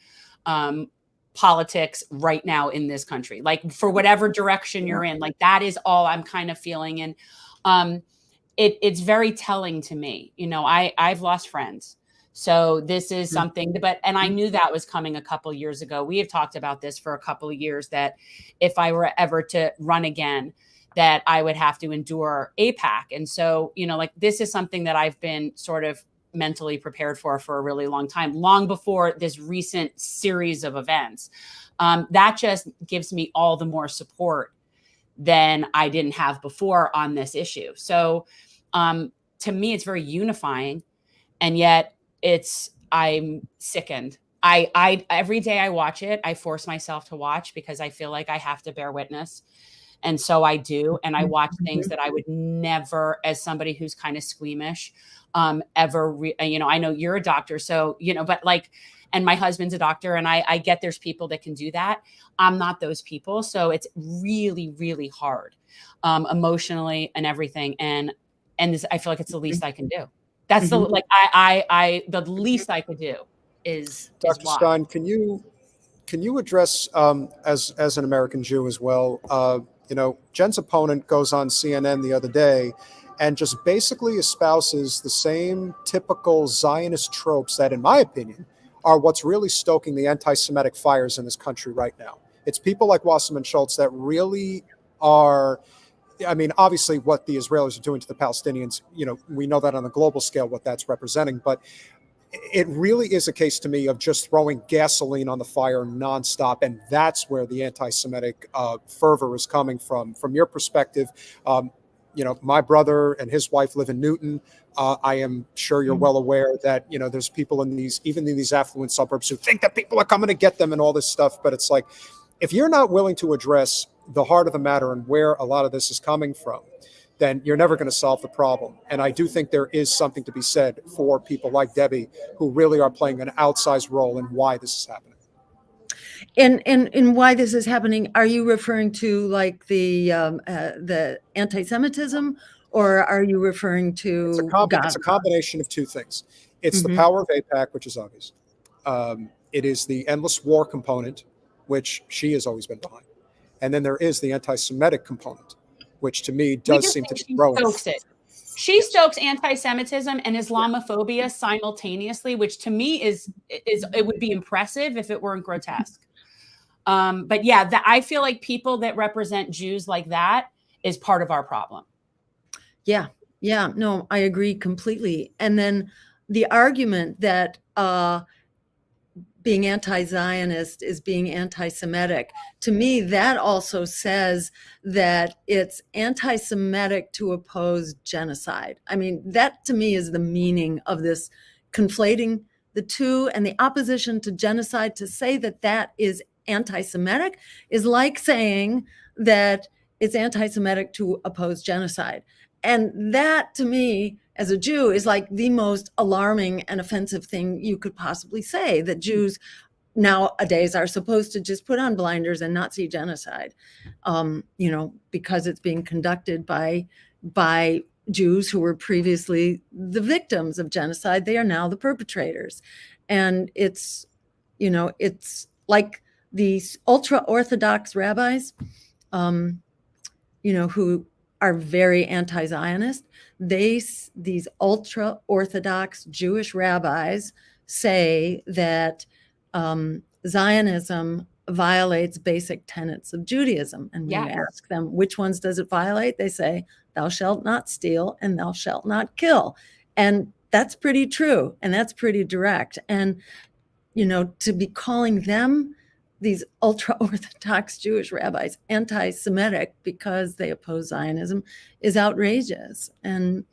politics right now in this country. For whatever direction you're in, that is all I'm kind of feeling. And it's very telling to me. I've lost friends. So this is something, and I knew that was coming a couple years ago. We have talked about this for a couple of years, that if I were ever to run again, that I would have to endure AIPAC. And so, this is something that I've been sort of mentally prepared for a really long time, long before this recent series of events. That just gives me all the more support than I didn't have before on this issue. So to me, it's very unifying. And yet I'm sickened. I every day I watch it, I force myself to watch, because I feel like I have to bear witness. And so I do. And I watch things that I would never, as somebody who's kind of squeamish, ever, I know you're a doctor, so, but and my husband's a doctor, and I get there's people that can do that. I'm not those people. So it's really, really hard, emotionally and everything. And I feel like it's the least I can do. That's the least I could do is Dr. Stein, can you address, as an American Jew as well, Jen's opponent goes on CNN the other day and just basically espouses the same typical Zionist tropes that, in my opinion, are what's really stoking the anti-Semitic fires in this country right now. It's people like Wasserman Schultz that really are, obviously what the Israelis are doing to the Palestinians, we know that on a global scale, what that's representing, but it really is a case to me of just throwing gasoline on the fire nonstop, and that's where the anti-Semitic fervor is coming from. From your perspective, my brother and his wife live in Newton. I am sure you're well aware that there's people in these affluent suburbs who think that people are coming to get them and all this stuff. But it's like, if you're not willing to address the heart of the matter and where a lot of this is coming from, then you're never going to solve the problem. And I do think there is something to be said for people like Debbie, who really are playing an outsized role in why this is happening. And why this is happening, are you referring to like the anti-Semitism, or are you referring to it's a combination of two things. It's the power of AIPAC, which is obvious. It is the endless war component, which she has always been behind. And then there is the anti-Semitic component, which to me does seem to be growing. She stokes anti-Semitism and Islamophobia simultaneously, which to me is it would be impressive if it weren't grotesque. But yeah, I feel like people that represent Jews like that is part of our problem. Yeah, no, I agree completely. And then the argument that being anti-Zionist is being anti-Semitic, to me, that also says that it's anti-Semitic to oppose genocide. I mean, that to me is the meaning of this conflating the two, and the opposition to genocide. To say that that is anti-Semitic is like saying that it's anti-Semitic to oppose genocide. And that to me, as a Jew, is like the most alarming and offensive thing you could possibly say, that Jews nowadays are supposed to just put on blinders and not see genocide, because it's being conducted by Jews who were previously the victims of genocide. They are now the perpetrators. And it's like these ultra-Orthodox rabbis, who are very anti-Zionist. These ultra-Orthodox Jewish rabbis say that Zionism violates basic tenets of Judaism. And when you ask them, which ones does it violate? They say, thou shalt not steal and thou shalt not kill. And that's pretty true. And that's pretty direct. And, to be calling them, these ultra-Orthodox Jewish rabbis, anti-Semitic because they oppose Zionism, is outrageous. And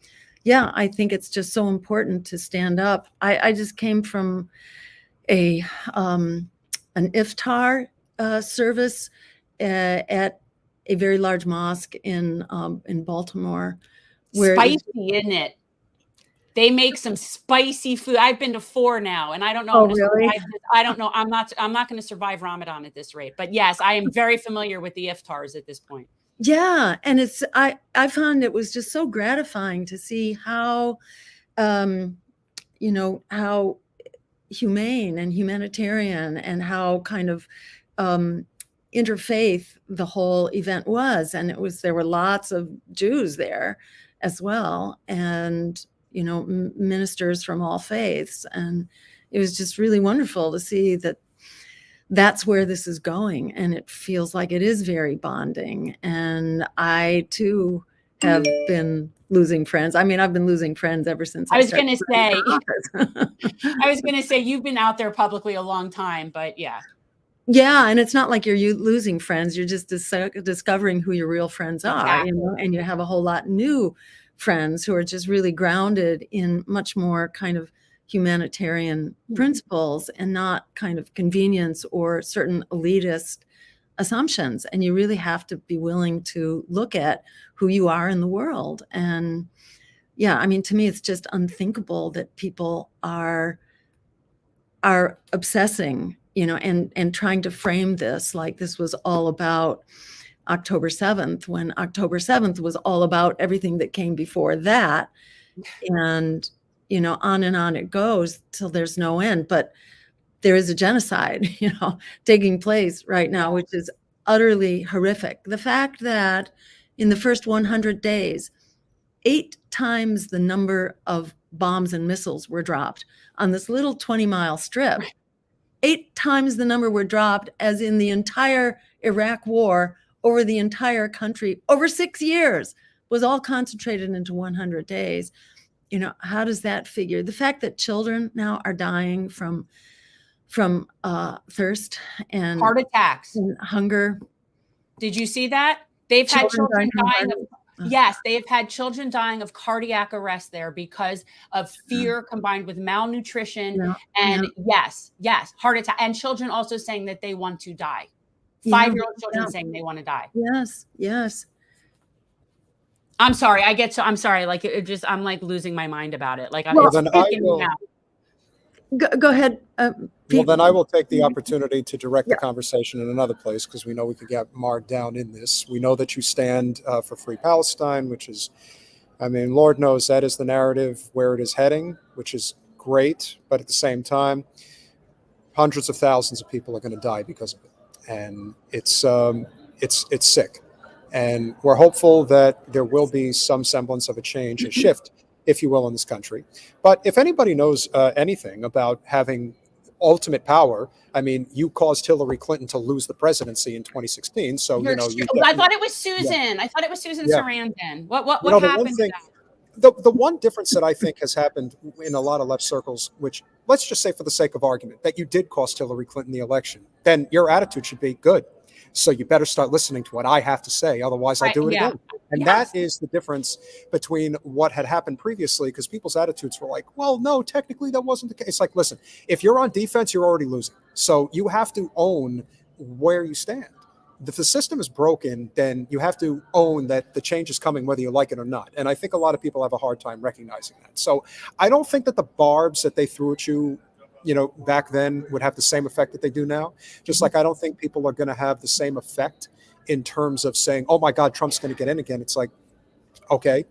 yeah, I think it's just so important to stand up. I just came from an iftar service at a very large mosque in Baltimore. Spicy, isn't it? They make some spicy food. I've been to 4 now, and I don't know. Oh, really? I don't know. I'm not going to survive Ramadan at this rate. But yes, I am very familiar with the iftars at this point. Yeah, and I found it was just so gratifying to see how, how humane and humanitarian and how kind of interfaith the event was. And there were lots of Jews there as well, and ministers from all faiths. And it was just really wonderful to see that that's where this is going. And it feels like it is very bonding. And I too have been losing friends. I mean, I've been losing friends ever since I was going to say, you've been out there publicly a long time, but yeah. Yeah. And it's not like you're losing friends. You're just discovering who your real friends are, and you have a whole lot new friends who are just really grounded in much more kind of humanitarian principles and not kind of convenience or certain elitist assumptions. And you really have to be willing to look at who you are in the world. And yeah, I mean, to me, it's just unthinkable that people are obsessing, and trying to frame this like this was all about October 7th, when October 7th was all about everything that came before that. And, on and on it goes till there's no end. But there is a genocide, taking place right now, which is utterly horrific. The fact that in the first 100 days, 8 times the number of bombs and missiles were dropped on this little 20-mile strip. 8 times the number were dropped as in the entire Iraq war over the entire country over 6 years, was all concentrated into 100 days. how does that figure? The fact that children now are dying from thirst and Heart attacks. hunger. Did you see that? They've had children dying of, yes, they have had children dying of cardiac arrest there because of fear combined with malnutrition. And yes, heart attack. And children also saying that they want to die. 5-year-old children saying they want to die. Yes. I'm sorry. I'm sorry. Like I'm like losing my mind about it. Like well, then I will, go ahead. Well, then I will take the opportunity to direct the conversation in another place, because we know we could get marred down in this. We know that you stand for Free Palestine, which is, I mean, Lord knows that is the narrative where it is heading, which is great. But at the same time, hundreds of thousands of people are going to die because of it. And it's sick. And we're hopeful that there will be some semblance of a change, a shift, if you will, in this country. But if anybody knows anything about having ultimate power, I mean, you caused Hillary Clinton to lose the presidency in 2016. So, I thought it was Susan. Yeah. I thought it was Susan Sarandon. What happened to that? The one difference that I think has happened in a lot of left circles, which let's just say for the sake of argument, that you did cost Hillary Clinton the election, then your attitude should be good. So you better start listening to what I have to say. Otherwise, I'll do it again. And that is the difference between what had happened previously, because people's attitudes were like, well, no, technically that wasn't the case. It's like, listen, if you're on defense, you're already losing. So you have to own where you stand. If the system is broken, then you have to own that the change is coming, whether you like it or not. And I think a lot of people have a hard time recognizing that. So I don't think that the barbs that they threw at you, back then would have the same effect that they do now. Just like I don't think people are going to have the same effect in terms of saying, oh my God, Trump's going to get in again. It's like, okay,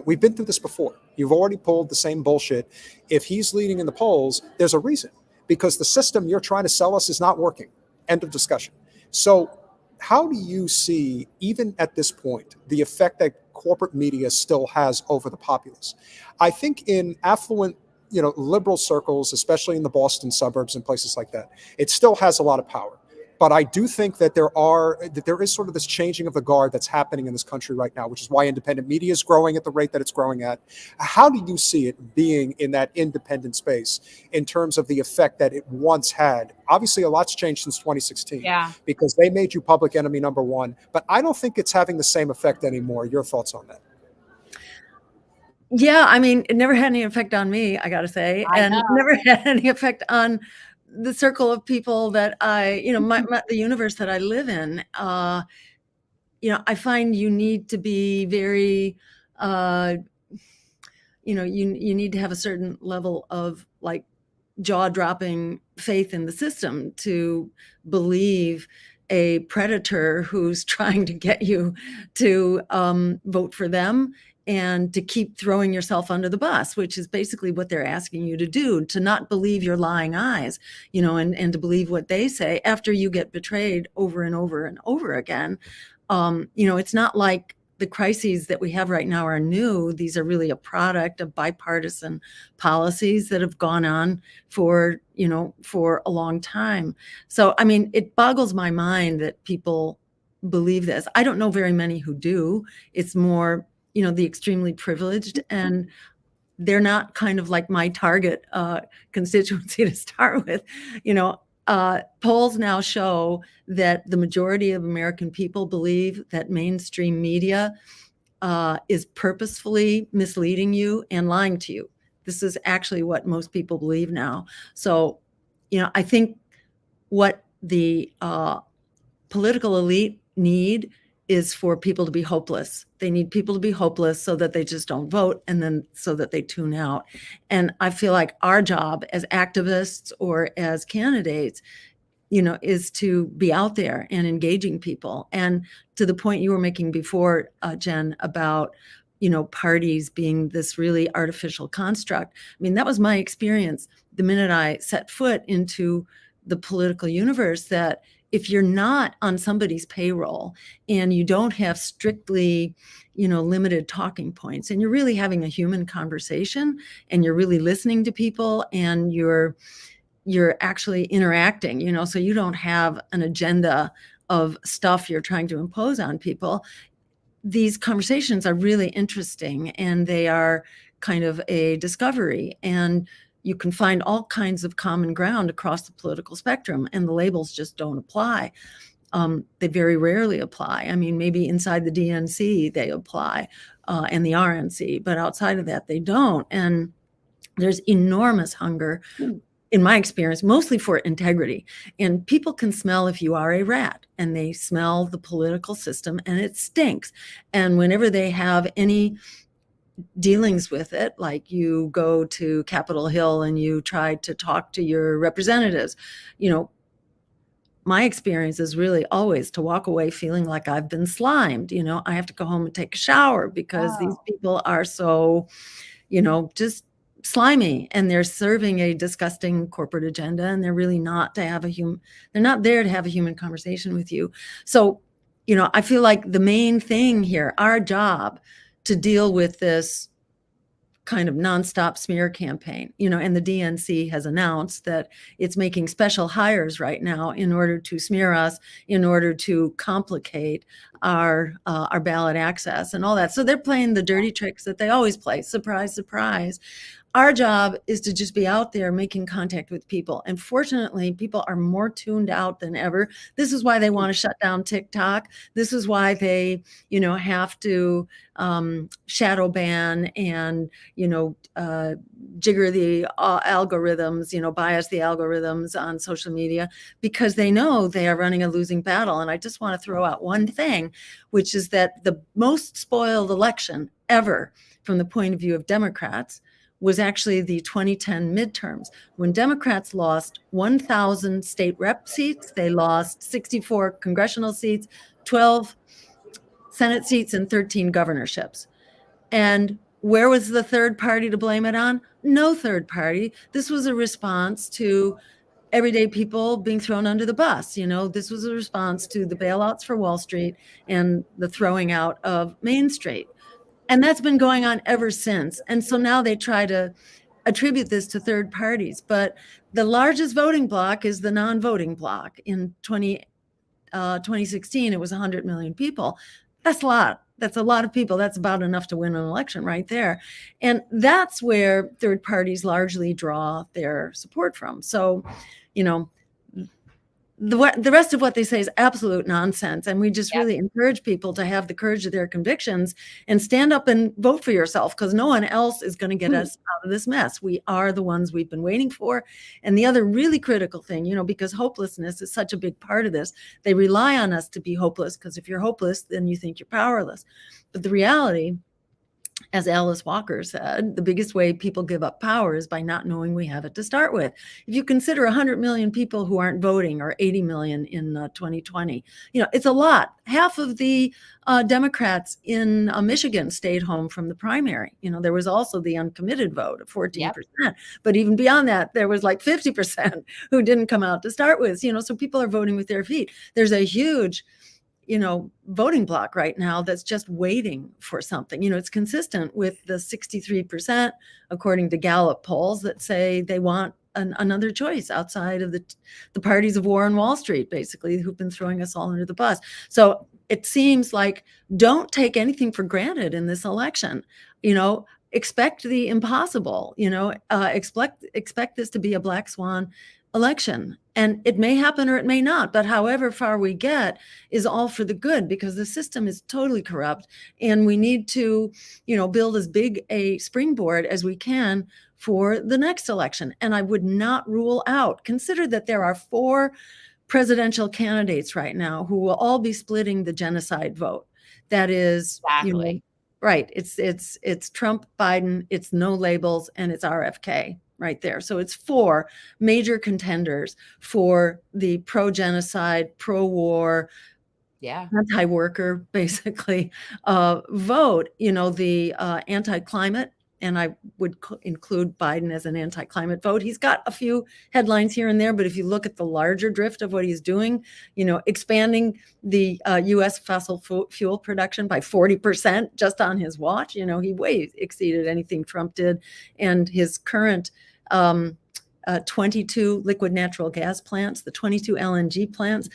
we've been through this before. You've already pulled the same bullshit. If he's leading in the polls, there's a reason, because the system you're trying to sell us is not working. End of discussion. So how do you see, even at this point, the effect that corporate media still has over the populace? I think in affluent liberal circles, especially in the Boston suburbs and places like that, it still has a lot of power. But I do think that there is sort of this changing of the guard that's happening in this country right now, which is why independent media is growing at the rate that it's growing at. How do you see it being in that independent space in terms of the effect that it once had? Obviously, a lot's changed since 2016 because they made you public enemy number one. But I don't think it's having the same effect anymore. Your thoughts on that? Yeah, I mean, it never had any effect on me, I got to say, and never had any effect on the circle of people that the universe that I live in. I find you need to be very, you need to have a certain level of like jaw-dropping faith in the system to believe a predator who's trying to get you to vote for them and to keep throwing yourself under the bus, which is basically what they're asking you to do, to not believe your lying eyes, and to believe what they say after you get betrayed over and over and over again. It's not like the crises that we have right now are new. These are really a product of bipartisan policies that have gone on for a long time. So, I mean, it boggles my mind that people believe this. I don't know very many who do. It's more the extremely privileged, and they're not kind of like my target constituency to start with. Polls now show that the majority of American people believe that mainstream media is purposefully misleading you and lying to you. This is actually what most people believe now. So, I think what the political elite need is for people to be hopeless. They need people to be hopeless so that they just don't vote, and then so that they tune out. And I feel like our job as activists or as candidates, is to be out there and engaging people. And to the point you were making before, Jen, about, parties being this really artificial construct. I mean, that was my experience the minute I set foot into the political universe, that if you're not on somebody's payroll and you don't have strictly, limited talking points, and you're really having a human conversation and you're really listening to people and you're actually interacting, so you don't have an agenda of stuff you're trying to impose on people. These conversations are really interesting, and they are kind of a discovery. And you can find all kinds of common ground across the political spectrum, and the labels just don't apply. They very rarely apply. I mean, maybe inside the DNC they apply, and the RNC, but outside of that they don't. And there's enormous hunger, in my experience, mostly for integrity. And people can smell if you are a rat, and they smell the political system, and it stinks. And whenever they have any dealings with it, like you go to Capitol Hill and you try to talk to your representatives, my experience is really always to walk away feeling like I've been slimed. I have to go home and take a shower because these people are so, just slimy, and they're serving a disgusting corporate agenda, and they're really not to have they're not there to have a human conversation with you. So, I feel like the main thing here, our job to deal with this kind of nonstop smear campaign, and the DNC has announced that it's making special hires right now in order to smear us, in order to complicate our ballot access and all that. So they're playing the dirty tricks that they always play. Surprise, surprise. Our job is to just be out there making contact with people. And fortunately, people are more tuned out than ever. This is why they want to shut down TikTok. This is why they, have to shadow ban and, jigger the algorithms, bias the algorithms on social media, because they know they are running a losing battle. And I just want to throw out one thing, which is that the most spoiled election ever from the point of view of Democrats was actually the 2010 midterms, when Democrats lost 1,000 state rep seats. They lost 64 congressional seats, 12 Senate seats, and 13 governorships. And where was the third party to blame it on? No third party. This was a response to everyday people being thrown under the bus. This was a response to the bailouts for Wall Street and the throwing out of Main Street. And that's been going on ever since. And so now they try to attribute this to third parties. But the largest voting bloc is the non-voting bloc. In 2016, it was 100 million people. That's a lot. That's a lot of people. That's about enough to win an election right there. And that's where third parties largely draw their support from. So, the rest of what they say is absolute nonsense. And we just really encourage people to have the courage of their convictions and stand up and vote for yourself, because no one else is going to get us out of this mess. We are the ones we've been waiting for. And the other really critical thing, because hopelessness is such a big part of this, they rely on us to be hopeless, because if you're hopeless, then you think you're powerless. But the reality, as Alice Walker said, the biggest way people give up power is by not knowing we have it to start with. If you consider 100 million people who aren't voting, or 80 million in 2020, it's a lot. Half of the Democrats in Michigan stayed home from the primary. There was also the uncommitted vote of 14%. But even beyond that, there was like 50% who didn't come out to start with. So people are voting with their feet. There's a huge voting bloc right now that's just waiting for something. It's consistent with the 63%, according to Gallup polls, that say they want another choice outside of the parties of war on Wall Street, basically, who've been throwing us all under the bus. So it seems like, don't take anything for granted in this election. Expect the impossible. Expect this to be a black swan election, and it may happen or it may not, but however far we get is all for the good, because the system is totally corrupt, and we need to build as big a springboard as we can for the next election. And I would not rule out, consider that there are 4 presidential candidates right now who will all be splitting the genocide vote. That is right. It's Trump, Biden, it's no labels, and it's RFK. Right there. So it's 4 major contenders for the pro-genocide, pro-war, anti-worker, basically, vote. The anti-climate, and I would include Biden as an anti-climate vote. He's got a few headlines here and there, but if you look at the larger drift of what he's doing, expanding the U.S. fossil fuel production by 40% just on his watch, he way exceeded anything Trump did, and his current 22 liquid natural gas plants, the 22 LNG plants,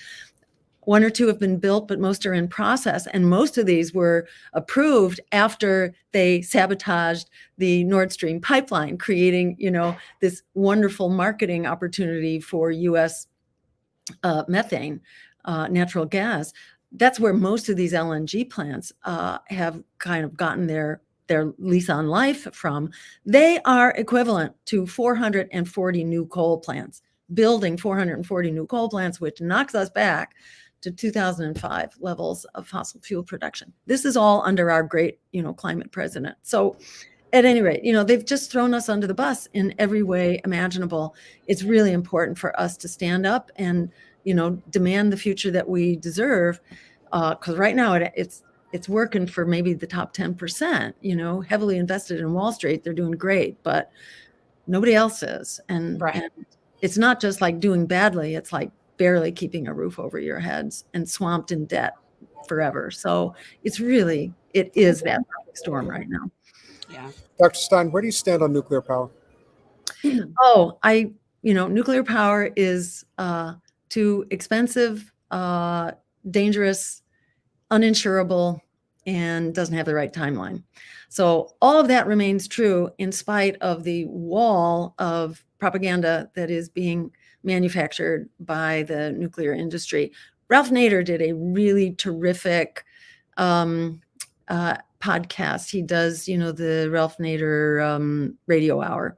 1 or 2 have been built, but most are in process. And most of these were approved after they sabotaged the Nord Stream pipeline, creating, this wonderful marketing opportunity for U.S. Methane, natural gas. That's where most of these LNG plants have kind of gotten their lease on life from. They are equivalent to 440 new coal plants, building 440 new coal plants, which knocks us back to 2005 levels of fossil fuel production. This is all under our great, climate president. So at any rate, they've just thrown us under the bus in every way imaginable. It's really important for us to stand up and, demand the future that we deserve. Because right now it's working for maybe the top 10%, heavily invested in Wall Street. They're doing great, but nobody else is. And it's not just like doing badly. It's like barely keeping a roof over your heads and swamped in debt forever. So it is that perfect storm right now. Yeah. Dr. Stein, where do you stand on nuclear power? Nuclear power is too expensive, dangerous, uninsurable, and doesn't have the right timeline. So all of that remains true in spite of the wall of propaganda that is being manufactured by the nuclear industry. Ralph Nader did a really terrific podcast. He does, the Ralph Nader radio hour.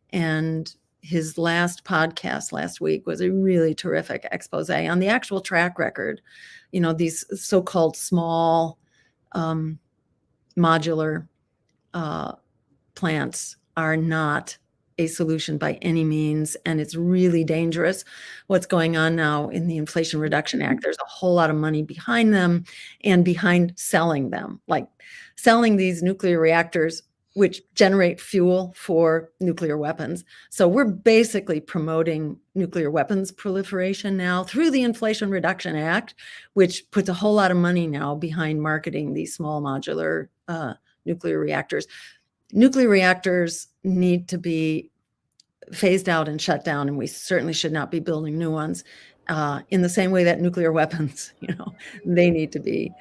And his last podcast last week was a really terrific expose on the actual track record. These so-called small modular plants are not a solution by any means, and it's really dangerous what's going on now in the Inflation Reduction Act. There's a whole lot of money behind them and behind selling them, like selling these nuclear reactors which generate fuel for nuclear weapons. So we're basically promoting nuclear weapons proliferation now through the Inflation Reduction Act, which puts a whole lot of money now behind marketing these small modular nuclear reactors. Nuclear reactors need to be phased out and shut down, and we certainly should not be building new ones in the same way that nuclear weapons, they need to be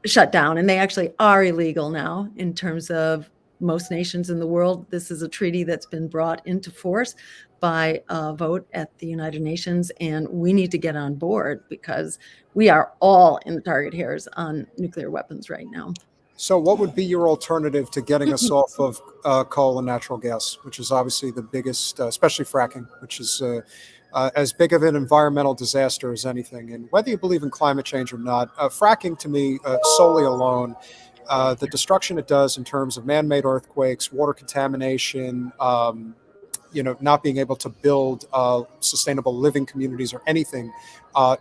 shut down. And they actually are illegal now in terms of most nations in the world. This is a treaty that's been brought into force by a vote at the United Nations, and we need to get on board because we are all in the target hairs on nuclear weapons right now. So what would be your alternative to getting us off of coal and natural gas, which is obviously the biggest, especially fracking, which is as big of an environmental disaster as anything? And whether you believe in climate change or not, fracking to me solely alone, the destruction it does in terms of man-made earthquakes, water contamination, not being able to build sustainable living communities or anything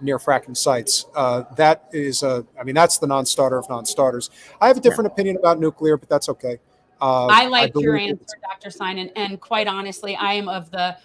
near fracking sites. That is, that's the non-starter of non-starters. I have a different opinion about nuclear, but that's okay. I like your answer, Dr. Stein, and quite honestly, I am of the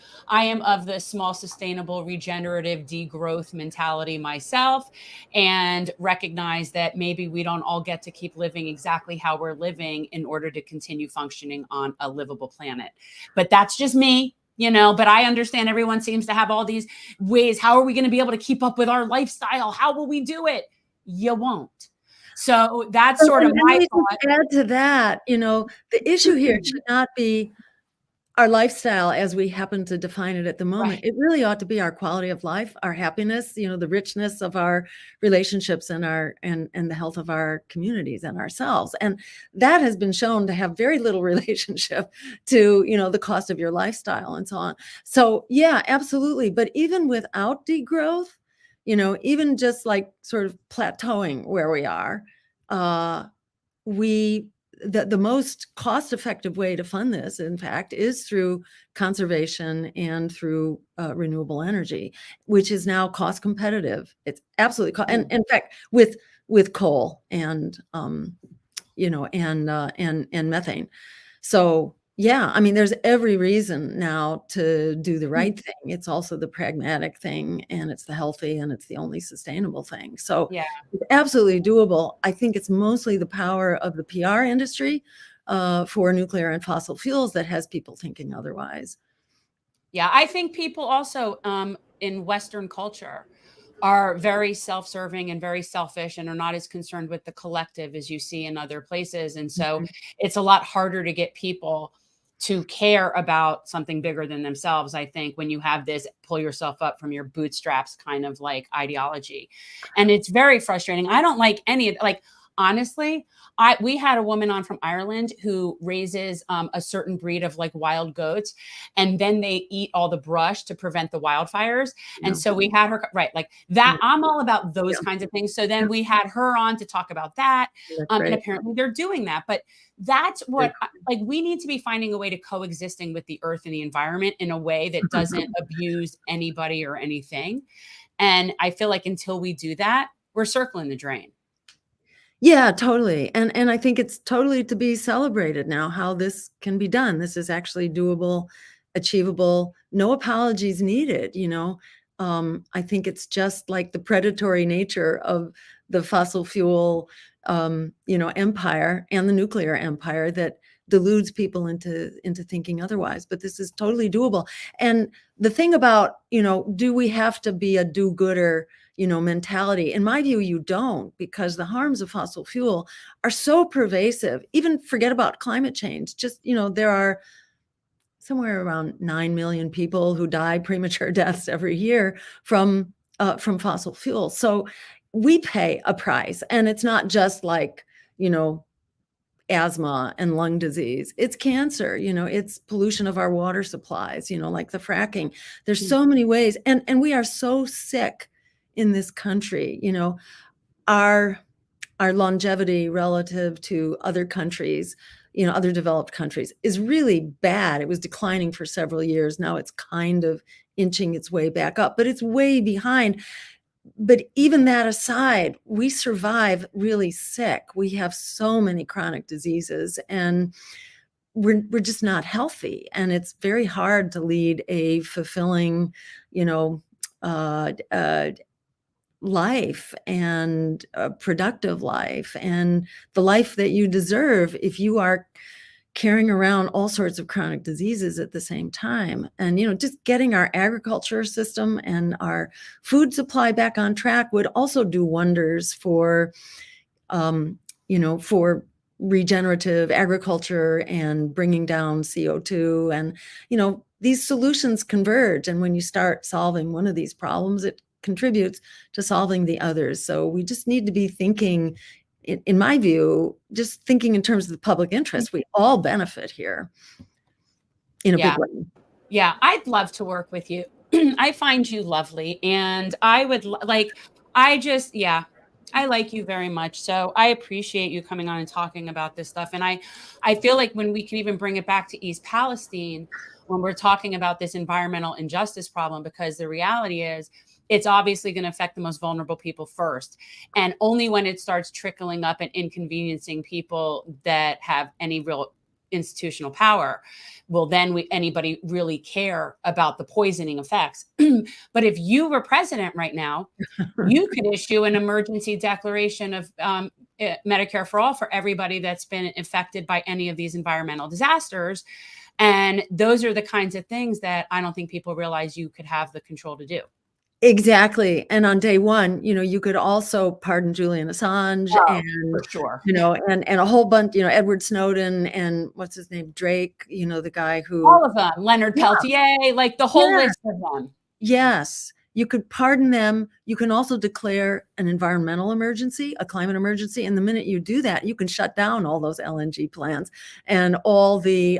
small, sustainable, regenerative degrowth mentality myself, and recognize that maybe we don't all get to keep living exactly how we're living in order to continue functioning on a livable planet. But that's just me. But I understand everyone seems to have all these ways. How are we going to be able to keep up with our lifestyle? How will we do it? You won't. So that's sort of my thought. Add to that, the issue here should not be our lifestyle as we happen to define it at the moment. Right. It really ought to be our quality of life, our happiness, the richness of our relationships and the health of our communities and ourselves. And that has been shown to have very little relationship to, the cost of your lifestyle and so on. So yeah, absolutely. But even without degrowth, even just like sort of plateauing where we are, the most cost-effective way to fund this, in fact, is through conservation and through renewable energy, which is now cost competitive. It's absolutely and in fact, with coal and and methane. So yeah, there's every reason now to do the right thing. It's also the pragmatic thing, and it's the healthy, and it's the only sustainable thing. So yeah, it's absolutely doable. I think it's mostly the power of the PR industry for nuclear and fossil fuels that has people thinking otherwise. Yeah, I think people also in Western culture are very self-serving and very selfish and are not as concerned with the collective as you see in other places. And so it's a lot harder to get people to care about something bigger than themselves, I think, when you have this pull yourself up from your bootstraps kind of like ideology. And it's very frustrating. I don't like any of like, honestly, we had a woman on from Ireland who raises a certain breed of like wild goats, and then they eat all the brush to prevent the wildfires. And so we had her, right, like that. I'm all about those kinds of things. So then we had her on to talk about that. And apparently they're doing that. But that's what, like, we need to be finding a way to coexisting with the earth and the environment in a way that doesn't abuse anybody or anything. And I feel like until we do that, we're circling the drain. Yeah, totally. And I think it's totally to be celebrated now how this can be done. This is actually doable, achievable, no apologies needed, you know. I think it's just like the predatory nature of the fossil fuel, you know, empire and the nuclear empire that deludes people into thinking otherwise. But this is totally doable. And the thing about, you know, do we have to be a do-gooder, you know, mentality? In my view, you don't, because the harms of fossil fuel are so pervasive. Even forget about climate change. Just, you know, there are somewhere around 9 million people who die premature deaths every year from fossil fuel. So we pay a price, and it's not just like, you know, asthma and lung disease. It's cancer, you know, it's pollution of our water supplies, you know, like the fracking. There's so many ways, and we are so sick in this country, you know, our longevity relative to other countries, you know, other developed countries is really bad. It was declining for several years. Now it's kind of inching its way back up, but it's way behind. But even that aside, we survive really sick. We have so many chronic diseases, and we're just not healthy. And it's very hard to lead a fulfilling, you know, life and a productive life and the life that you deserve if you are carrying around all sorts of chronic diseases at the same time. And, you know, just getting our agriculture system and our food supply back on track would also do wonders for, you know, for regenerative agriculture and bringing down CO2. And, you know, these solutions converge. And when you start solving one of these problems, it contributes to solving the others. So we just need to be thinking, in my view, just thinking in terms of the public interest. We all benefit here in a big way. Yeah, I'd love to work with you. I find you lovely, and I would like, I like you very much. So I appreciate you coming on and talking about this stuff. And I feel like when we can even bring it back to East Palestine, when we're talking about this environmental injustice problem, because the reality is it's obviously going to affect the most vulnerable people first. And only when it starts trickling up and inconveniencing people that have any real institutional power will then anybody really care about the poisoning effects. But if you were president right now, you could issue an emergency declaration of Medicare for all for everybody that's been affected by any of these environmental disasters. And those are the kinds of things that I don't think people realize you could have the control to do. Exactly. And on day one, you know, you could also pardon Julian Assange and, for sure, you know, and a whole bunch, you know, Edward Snowden and what's his name, Drake, you know, the guy who. All of them, Leonard Peltier, like the whole list of them. Yes. You could pardon them. You can also declare an environmental emergency, a climate emergency. And the minute you do that, you can shut down all those LNG plants and all the,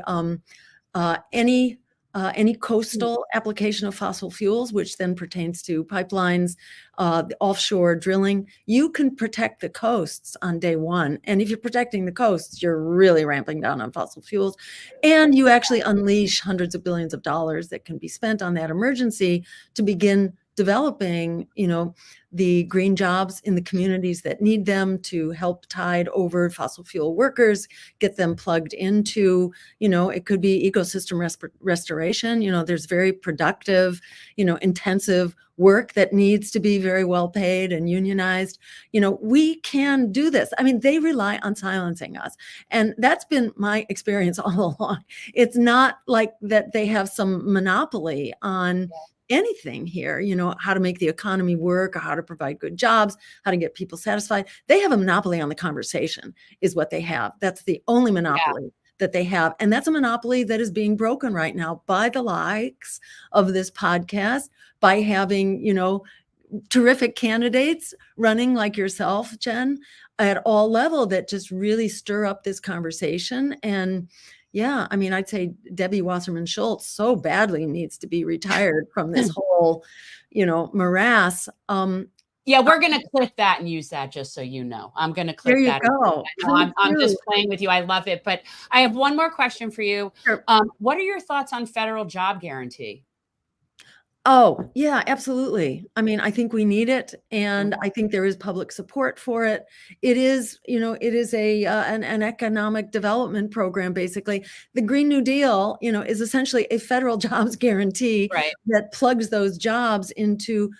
any coastal application of fossil fuels, which then pertains to pipelines, the offshore drilling. You can protect the coasts on day one. And if you're protecting the coasts, you're really ramping down on fossil fuels. And you actually unleash hundreds of billions of dollars that can be spent on that emergency to begin developing, you know, the green jobs in the communities that need them, to help tide over fossil fuel workers, get them plugged into, you know, it could be ecosystem restoration. You know, there's very productive, you know, intensive work that needs to be very well paid and unionized. You know, we can do this. I mean, they rely on silencing us. And that's been my experience all along. It's not like that they have some monopoly on anything here, how to make the economy work, or how to provide good jobs, how to get people satisfied. They have a monopoly on the conversation is what they have. That's the only monopoly that they have. And that's a monopoly that is being broken right now by the likes of this podcast, by having, terrific candidates running like yourself, Jen, at all level that just really stir up this conversation. And yeah, I mean, I'd say Debbie Wasserman Schultz so badly needs to be retired from this whole, morass. Yeah, we're going to clip that and use that, just so you know. I'm going to clip There you that. go. I'm just playing with you. I love it. But I have one more question for you. Sure. What are your thoughts on federal job guarantee? Oh, yeah, absolutely. I mean, I think we need it, and I think there is public support for it. It is, it is an economic development program, basically. The Green New Deal, is essentially a federal jobs guarantee that plugs those jobs into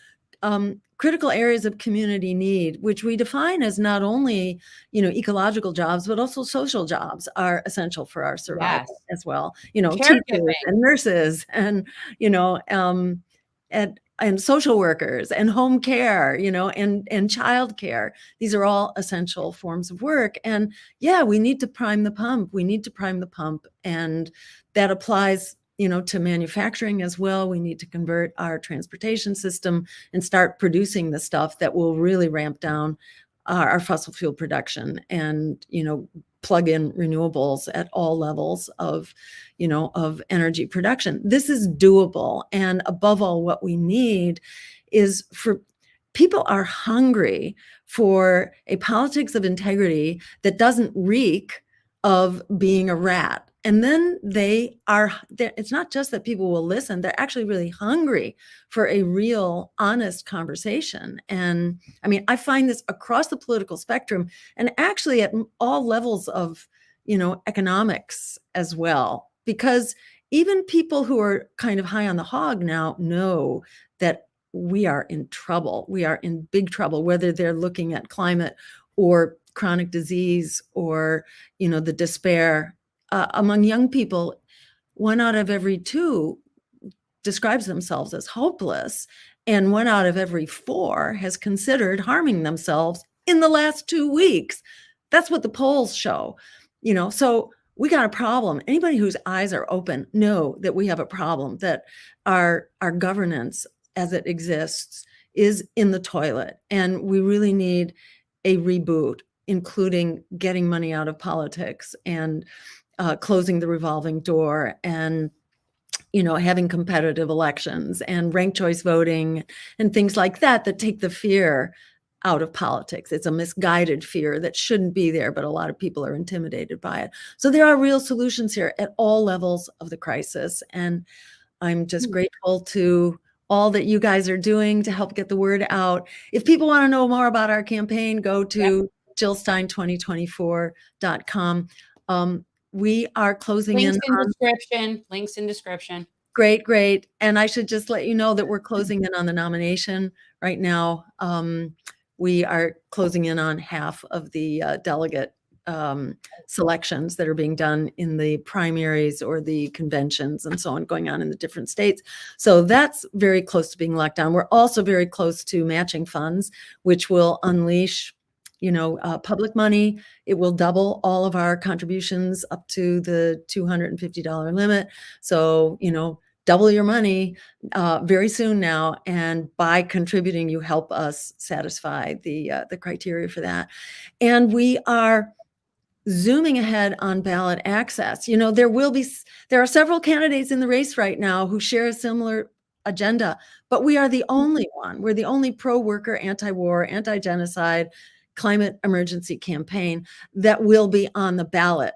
critical areas of community need, which we define as not only, ecological jobs, but also social jobs are essential for our survival as well. Teachers and nurses and, and social workers and home care, and child care. These are all essential forms of work. And yeah, we need to prime the pump. We need to prime the pump. And that applies, to manufacturing as well. We need to convert our transportation system and start producing the stuff that will really ramp down our fossil fuel production and, plug in renewables at all levels of energy production. This is doable. And above all, what we need is people are hungry for a politics of integrity that doesn't reek of being a rat. And then it's not just that people will listen, they're actually really hungry for a real, honest conversation. And I mean, I find this across the political spectrum and actually at all levels of, economics as well, because even people who are kind of high on the hog now know that we are in trouble. We are in big trouble, whether they're looking at climate or chronic disease or, the despair. Among young people, 1 out of every 2 describes themselves as hopeless, and 1 out of every 4 has considered harming themselves in the last 2 weeks. That's what the polls show. So we got a problem. Anybody whose eyes are open know that we have a problem, that our governance as it exists is in the toilet, and we really need a reboot, including getting money out of politics and closing the revolving door and, having competitive elections and ranked choice voting and things like that take the fear out of politics. It's a misguided fear that shouldn't be there, but a lot of people are intimidated by it. So there are real solutions here at all levels of the crisis. And I'm just grateful to all that you guys are doing to help get the word out. If people want to know more about our campaign, go to jillstein2024.com. We are closing Links in description. Great. And I should just let you know that we're closing in on the nomination right now. We are closing in on half of the delegate selections that are being done in the primaries or the conventions and so on going on in the different states. So that's very close to being locked down. We're also very close to matching funds, which will unleash public money. It will double all of our contributions up to the $250 limit. So, double your money very soon now. And by contributing, you help us satisfy the criteria for that. And we are zooming ahead on ballot access. There are several candidates in the race right now who share a similar agenda, but we are the only one. We're the only pro-worker, anti-war, anti-genocide, climate emergency campaign that will be on the ballot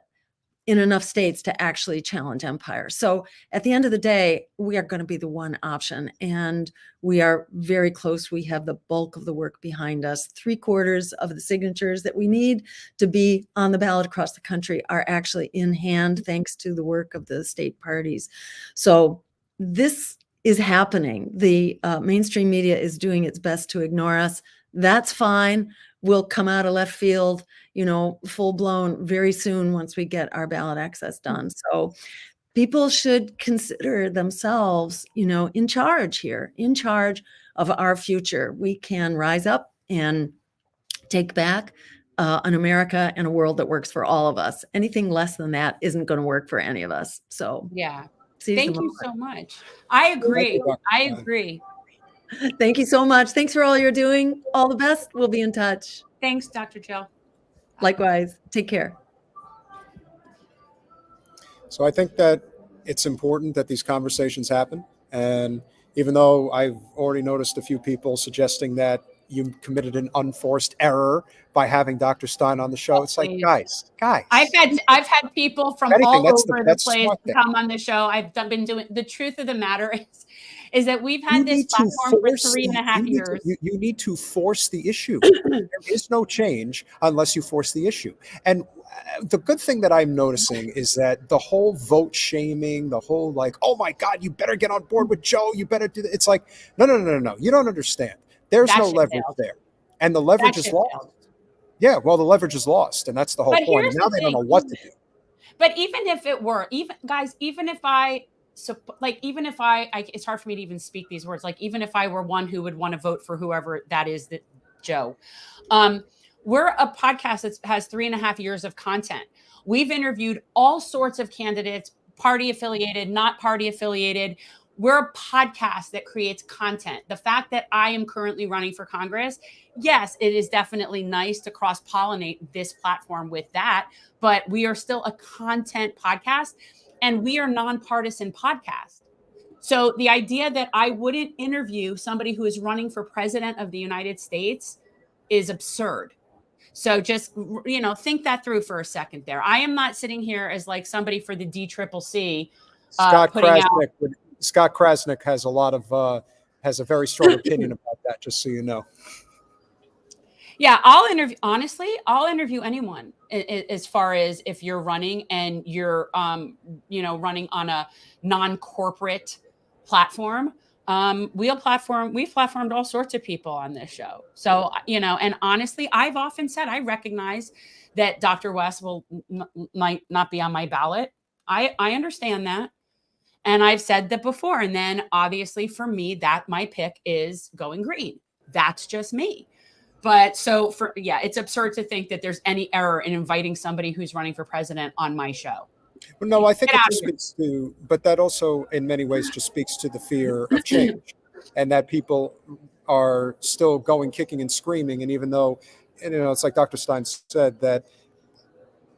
in enough states to actually challenge empire. So at the end of the day, we are going to be the one option, and we are very close. We have the bulk of the work behind us. 3/4 of the signatures that we need to be on the ballot across the country are actually in hand, thanks to the work of the state parties. So this is happening. The mainstream media is doing its best to ignore us. That's fine. We'll come out of left field, full blown very soon once we get our ballot access done. So people should consider themselves, in charge here, in charge of our future. We can rise up and take back an America and a world that works for all of us. Anything less than that isn't going to work for any of us. So Yeah. seize the Thank you moment. so much. I agree. Dr. I Stein. agree. Thank you so much. Thanks for all you're doing. All the best. We'll be in touch. Thanks, Dr. Jill. Likewise. Take care. So I think that it's important that these conversations happen. And even though I've already noticed a few people suggesting that you committed an unforced error by having Dr. Stein on the show, it's like, guys. I've had people from Anything, all that's over the- the that's place smart to thing. come on the show. I've been doing, the truth of the matter is that we've You had this need to platform for force 3.5 you need years. to- you need to force the issue. There is no change unless you force the issue. And the good thing that I'm noticing is that the whole vote shaming, the whole like, oh my God, you better get on board with Joe. You better do that. It's like, no. You don't understand. There's That no shit leverage failed. there. And the leverage That is shit lost. failed. Yeah, well, the leverage is lost. And that's the whole But point. here's And now the they don't thing. know what to do. But even if it were, even if I, it's hard for me to even speak these words. Like, even if I were one who would want to vote for whoever that is, that Joe, we're a podcast that has 3.5 years of content. We've interviewed all sorts of candidates, party affiliated, not party affiliated. We're a podcast that creates content. The fact that I am currently running for Congress, yes, it is definitely nice to cross-pollinate this platform with that, but we are still a content podcast and we are nonpartisan podcast. So the idea that I wouldn't interview somebody who is running for president of the United States is absurd. So just, think that through for a second there. I am not sitting here as like somebody for the DCCC Scott putting out. Krasnick has a lot of has a very strong opinion about that, just so you know. Yeah, I'll interview anyone as far as if you're running and you're, running on a non-corporate platform. We've platformed all sorts of people on this show. So, and honestly, I've often said, I recognize that Dr. West might not be on my ballot. I understand that. And I've said that before. And then obviously for me, that my pick is going green. That's just me. But it's absurd to think that there's any error in inviting somebody who's running for president on my show. Well, no, I think it just speaks to, but that also in many ways just speaks to the fear of change and that people are still going kicking and screaming. And even though, it's like Dr. Stein said, that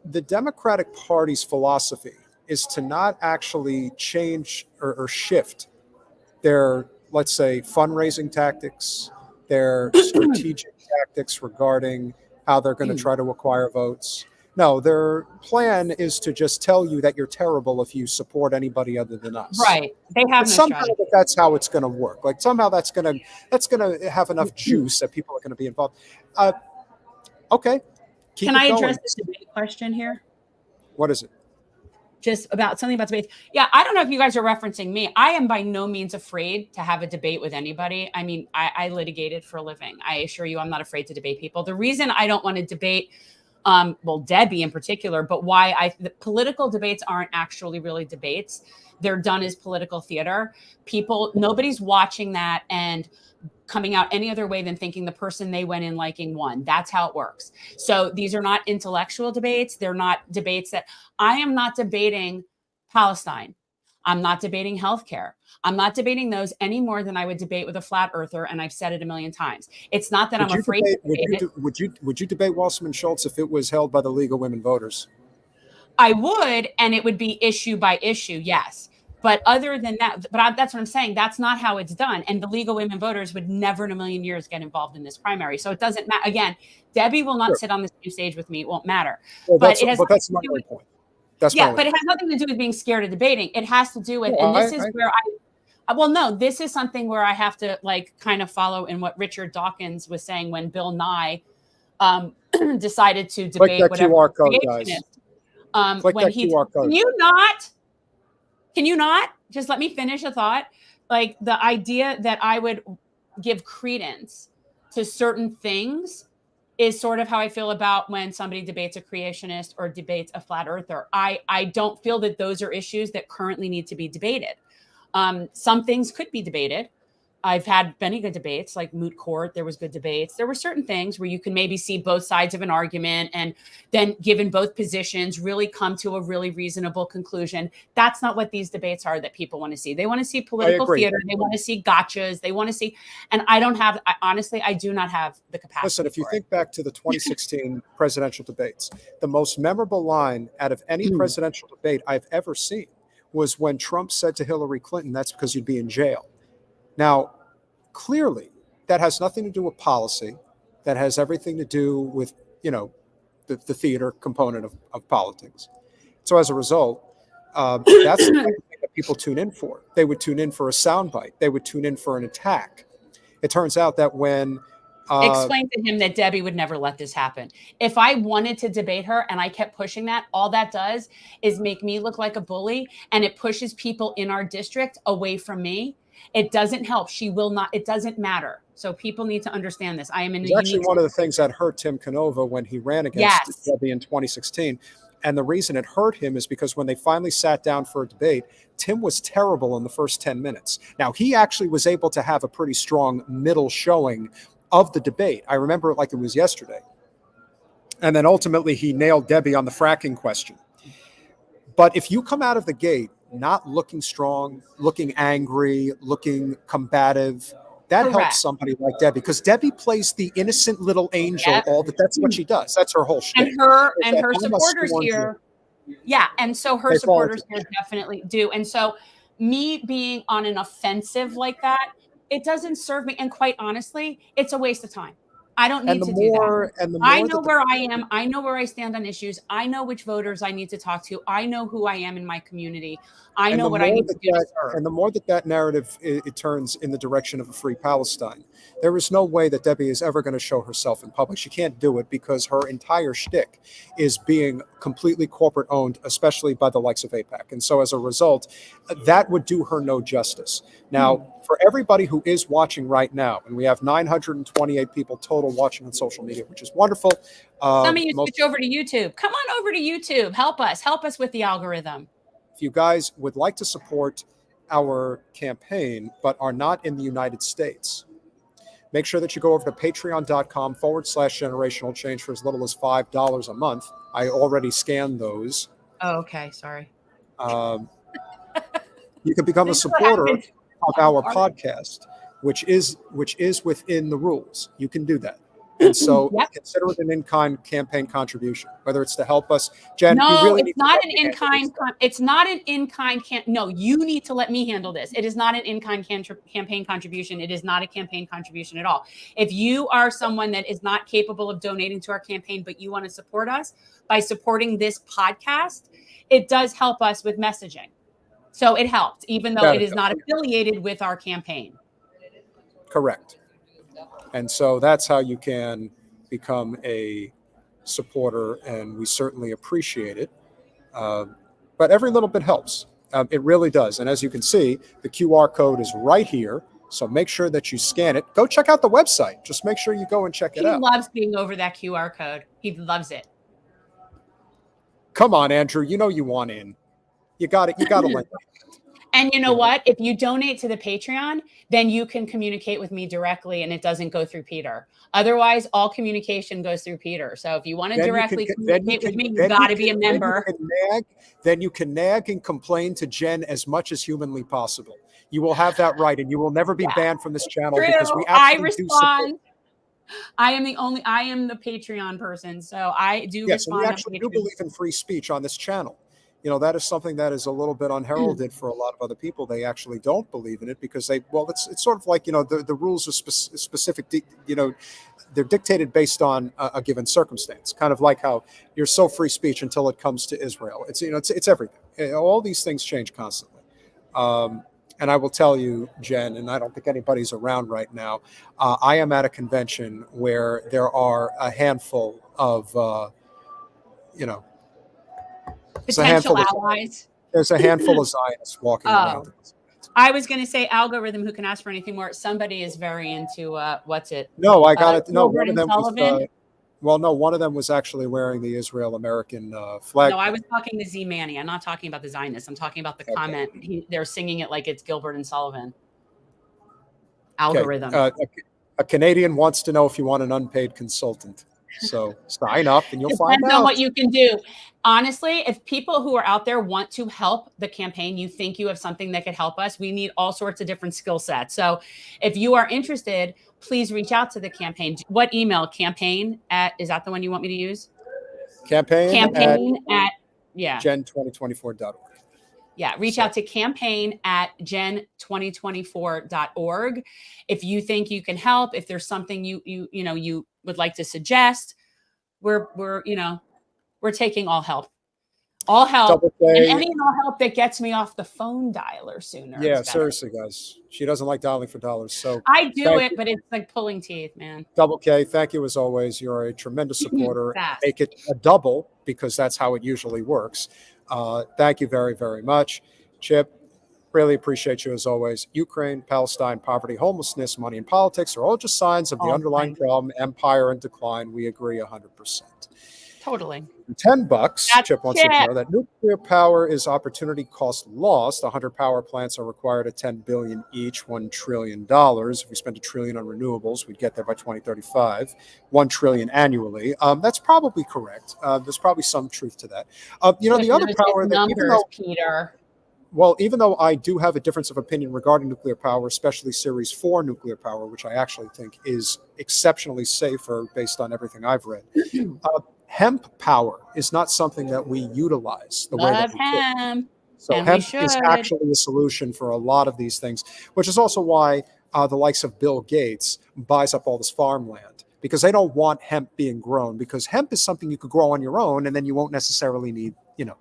the Democratic Party's philosophy is to not actually change or shift their, let's say, fundraising tactics, their strategic tactics regarding how they're going to try to acquire votes. No, their plan is to just tell you that you're terrible if you support anybody other than us. Right. They have no somehow strategy. that's how it's going to work. Like somehow that's going to have enough juice that people are going to be involved. Okay. Can I address the debate question here? What is it? Just about something about debates. Yeah, I don't know if you guys are referencing me. I am by no means afraid to have a debate with anybody. I mean, I litigated for a living. I assure you, I'm not afraid to debate people. The reason I don't want to debate, Debbie in particular, but why the political debates aren't actually really debates. They're done as political theater. Nobody's watching that and coming out any other way than thinking the person they went in liking won. That's how it works. So these are not intellectual debates. They're not debates that I am not debating Palestine. I'm not debating healthcare. I'm not debating those any more than I would debate with a flat earther. And I've said it a million times. It's not that I'm afraid to debate it. Would you debate Wasserman Schultz if it was held by the League of Women Voters? I would, and it would be issue by issue. Yes. But other than that, that's what I'm saying. That's not how it's done. And the League of Women Voters would never in a million years get involved in this primary. So it doesn't matter. Again, Debbie will not sit on the same stage with me. It won't matter. Well, but that's my only point. But it has nothing to do with being scared of debating. It has to do with, this is something where I have to kind of follow in what Richard Dawkins was saying when Bill Nye decided to debate whatever QR code, guys. When Can you not just let me finish a thought? Like the idea that I would give credence to certain things is sort of how I feel about when somebody debates a creationist or debates a flat earther. I don't feel that those are issues that currently need to be debated. Some things could be debated. I've had many good debates, like moot court. There was good debates. There were certain things where you can maybe see both sides of an argument, and then given both positions, really come to a really reasonable conclusion. That's not what these debates are that people want to see. They want to see political theater. They want to see gotchas. They want to see, and honestly, I do not have the capacity. Listen, if you think back to the 2016 presidential debates, the most memorable line out of any presidential debate I've ever seen was when Trump said to Hillary Clinton, "That's because you'd be in jail." Now, clearly, that has nothing to do with policy. That has everything to do with, the theater component of politics. So as a result, that's the kind of thing that people tune in for. They would tune in for a soundbite. They would tune in for an attack. It turns out that when explain to him that Debbie would never let this happen. If I wanted to debate her and I kept pushing that, all that does is make me look like a bully, and it pushes people in our district away from me. It doesn't help. She will not. It doesn't matter. So people need to understand this. I am in It's actually one of the things that hurt Tim Canova when he ran against Debbie in 2016. And the reason it hurt him is because when they finally sat down for a debate, Tim was terrible in the first 10 minutes. Now, he actually was able to have a pretty strong middle showing of the debate. I remember it like it was yesterday. And then ultimately he nailed Debbie on the fracking question. But if you come out of the gate not looking strong, looking angry, looking combative, that helps somebody like Debbie, because Debbie plays the innocent little angel. That's what she does. That's her whole shtick. And her supporters here. Yeah. And so her supporters here definitely do. And so me being on an offensive like that, it doesn't serve me. And quite honestly, it's a waste of time. I don't need to do that. I know where I am. I know where I stand on issues. I know which voters I need to talk to. I know who I am in my community. I know what I need to do to serve. And the more that narrative it turns in the direction of a free Palestine, there is no way that Debbie is ever going to show herself in public. She can't do it because her entire shtick is being completely corporate owned, especially by the likes of AIPAC. And so as a result, that would do her no justice. Now, for everybody who is watching right now, and we have 928 people total watching on social media, which is wonderful. Some of you switch over to YouTube. Come on over to YouTube. Help us with the algorithm. If you guys would like to support our campaign, but are not in the United States, make sure that you go over to patreon.com/generational change for as little as $5 a month. I already scanned those. Oh, okay. Sorry. You can become a supporter of our podcast, which is within the rules. You can do that. And so consider it an in-kind campaign contribution, whether it's to help us. Jen, no, it's not an in-kind. It's not an in-kind. No, you need to let me handle this. It is not an in-kind campaign contribution. It is not a campaign contribution at all. If you are someone that is not capable of donating to our campaign, but you want to support us by supporting this podcast, it does help us with messaging. So it helped, even though it is not affiliated with our campaign. Correct. And so that's how you can become a supporter, and we certainly appreciate it. But every little bit helps. It really does. And as you can see, the QR code is right here. So make sure that you scan it. Go check out the website. Just make sure you go and check it out. He loves being over that QR code. He loves it. Come on, Andrew. You know you want in. You got it. You got to let And you know what? If you donate to the Patreon, then you can communicate with me directly and it doesn't go through Peter. Otherwise, all communication goes through Peter. So if you want to directly communicate with me, you got to be a member. Then you can nag and complain to Jen as much as humanly possible. You will have that right, and you will never be banned from this channel because we actually do support. I am the Patreon person. So I do respond. We actually do believe in free speech on this channel. You know, that is something that is a little bit unheralded for a lot of other people. They actually don't believe in it because it's sort of like, the rules are specific, they're dictated based on a given circumstance, kind of like how you're so free speech until it comes to Israel. It's everything. All these things change constantly. And I will tell you, Jen, and I don't think anybody's around right now, I am at a convention where there are a handful of, potential allies. There's a handful of Zionists walking around. I was going to say algorithm who can ask for anything more. Somebody is very into what's it? No, I got it. No, one of them was Well, no, one of them was actually wearing the Israel-American flag. No, I was talking to Z Manny. I'm not talking about the Zionists. I'm talking about the comment. They're singing it like it's Gilbert and Sullivan. Algorithm. A Canadian wants to know if you want an unpaid consultant. So sign up and you'll find Depends out. on what you can do. Honestly, if people who are out there want to help the campaign, you think you have something that could help us, we need all sorts of different skill sets. So if you are interested, please reach out to the campaign. What email? Campaign at, is that the one you want me to use? Campaign at yeah. gen2024.org. Yeah, reach out to campaign at gen2024.org. If you think you can help, if there's something you would like to suggest, we're taking all help. All help. And any and all help that gets me off the phone dialer sooner. Yeah, seriously, guys. She doesn't like dialing for dollars. So I do it, but it's like pulling teeth, man. Double K, thank you as always. You're a tremendous supporter. Make it a double because that's how it usually works. Thank you very, very much. Chip, really appreciate you as always. Ukraine, Palestine, poverty, homelessness, money, and politics are all just signs of the underlying problem, empire and decline. We agree 100%. Totally. $10. Chip wants to know that nuclear power is opportunity cost lost. 100 power plants are required at $10 billion each, $1 trillion. If we spend $1 trillion on renewables, we'd get there by 2035. $1 trillion annually. That's probably correct. There's probably some truth to that. The other power that Peter. Well, even though I do have a difference of opinion regarding nuclear power, especially Series 4 nuclear power, which I actually think is exceptionally safer based on everything I've read, hemp power is not something that we utilize the way that we could. So hemp is actually a solution for a lot of these things, which is also why the likes of Bill Gates buys up all this farmland, because they don't want hemp being grown, because hemp is something you could grow on your own and then you won't necessarily need, the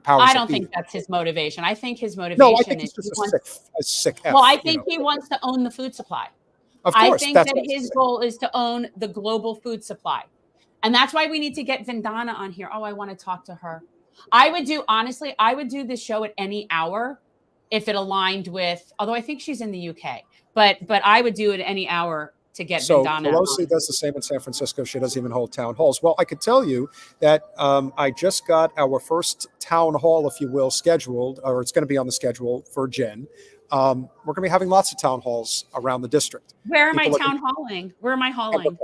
power. I don't think that's his motivation. I think his motivation I think it's just a sick F, well, I think he wants to own the food supply. Of course, I think that his goal is to own the global food supply. And that's why we need to get Vandana on here. Oh, I want to talk to her. I would do this show at any hour if it aligned with, although I think she's in the UK, but I would do it at any hour to get Vandana. Pelosi does the same in San Francisco. She doesn't even hold town halls. Well, I could tell you that I just got our first town hall, if you will, scheduled, or it's going to be on the schedule for Jen. We're going to be having lots of town halls around the district. Where am I town halling? Where am I halling?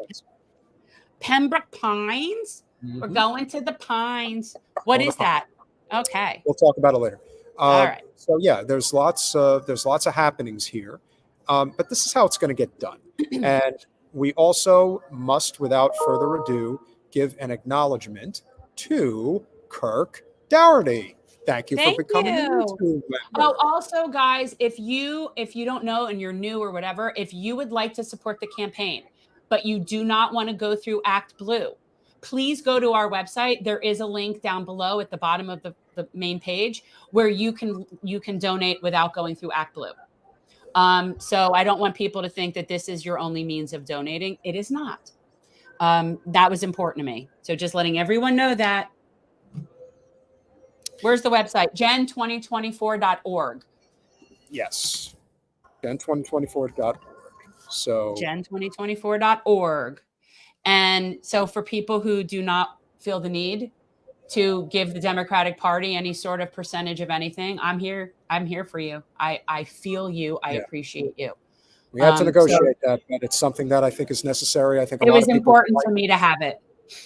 Pembroke Pines? Mm-hmm. We're going to the Pines. What is that? Okay. We'll talk about it later. All right. So yeah, there's lots of happenings here, but this is how it's going to get done. And we also must, without further ado, give an acknowledgement to Kirk Dougherty. Thank you for becoming a YouTube member. Oh, also, guys, if you don't know and you're new or whatever, if you would like to support the campaign, but you do not want to go through Act Blue, please go to our website. There is a link down below at the bottom of the main page where you can donate without going through Act Blue. So I don't want people to think that this is your only means of donating. It is not. That was important to me. So just letting everyone know that. Where's the website? gen2024.org. Yes. gen2024.org. So gen2024.org. And so for people who do not feel the need to give the Democratic Party any sort of percentage of anything, I'm here for you. I feel you. I appreciate you. We have to negotiate that, but it's something that I think is necessary. I think it was important for me to have it.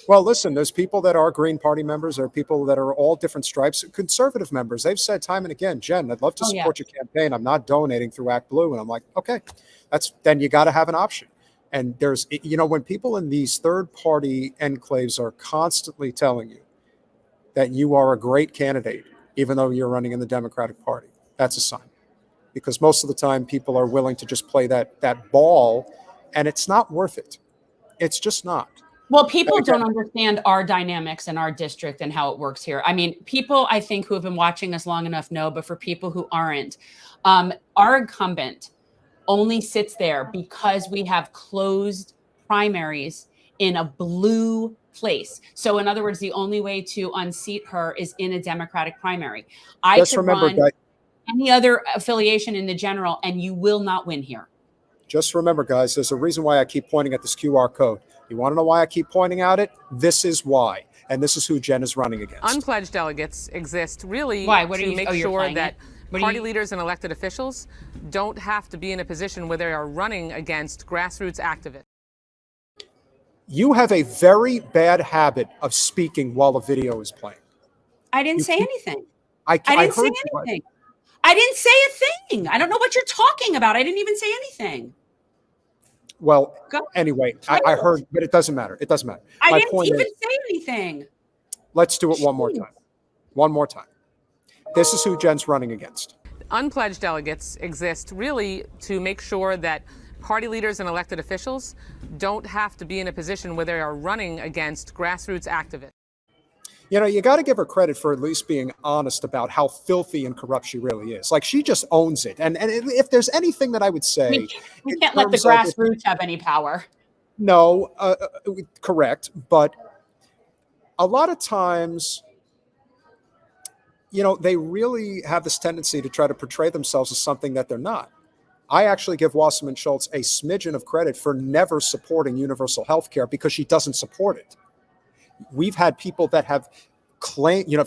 Well, listen, there's people that are Green Party members. There are people that are all different stripes. Conservative members, they've said time and again, Jen, I'd love to support your campaign. I'm not donating through Act Blue. And I'm like, okay, then you got to have an option. And there's, when people in these third party enclaves are constantly telling you that you are a great candidate, even though you're running in the Democratic Party, that's a sign. Because most of the time people are willing to just play that ball, and it's not worth it. It's just not. Well, people don't understand our dynamics in our district and how it works here. I mean, people, I think, who have been watching us long enough know, but for people who aren't, our incumbent only sits there because we have closed primaries in a blue place. So in other words, the only way to unseat her is in a Democratic primary. I just remember, run any other affiliation in the general, and you will not win here. Just remember, guys, there's a reason why I keep pointing at this QR code. You want to know why I keep pointing out it? This is why. And this is who Jen is running against. Unpledged delegates exist really Why? What are to you- make oh, you're sure playing that it? What are party you- leaders and elected officials don't have to be in a position where they are running against grassroots activists. You have a very bad habit of speaking while a video is playing. I didn't You say keep- anything. I I didn't say heard you. anything. I didn't say a thing. I don't know what you're talking about. I didn't even say anything. Well, Go. anyway, I heard, but it doesn't matter. It doesn't matter. I My didn't point even is, say anything. let's do it one more time. One more time. This is who Jen's running against. Unpledged delegates exist really to make sure that party leaders and elected officials don't have to be in a position where they are running against grassroots activists. You know, you got to give her credit for at least being honest about how filthy and corrupt she really is. Like, she just owns it. And if there's anything that I would say, We can't let the grassroots have any power. no, correct. But a lot of times, you know, they really have this tendency to try to portray themselves as something that they're not. I actually give Wasserman Schultz a smidgen of credit for never supporting universal health care because she doesn't support it. We've had people that have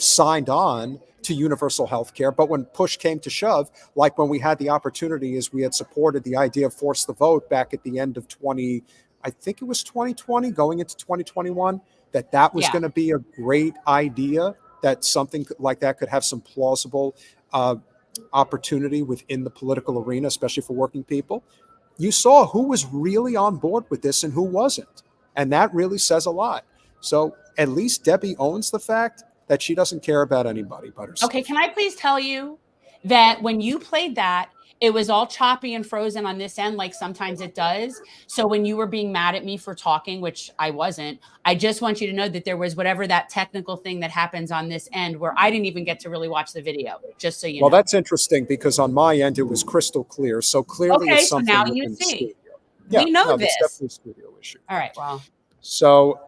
signed on to universal health care, but when push came to shove, like when we had the opportunity, as we had supported the idea of force the vote back at the end of 2020, going into 2021, that was going to be a great idea, that something like that could have some plausible opportunity within the political arena, especially for working people. You saw who was really on board with this and who wasn't. And that really says a lot. So at least Debbie owns the fact that she doesn't care about anybody but herself. Okay, can I please tell you that when you played that, it was all choppy and frozen on this end, like sometimes it does. So when you were being mad at me for talking, which I wasn't, I just want you to know that there was whatever that technical thing that happens on this end where I didn't even get to really watch the video, just so you know. Well, that's interesting because on my end, it was crystal clear. So clearly it's something now within you the see. studio. We know that's this. definitely a studio issue. All right, well. So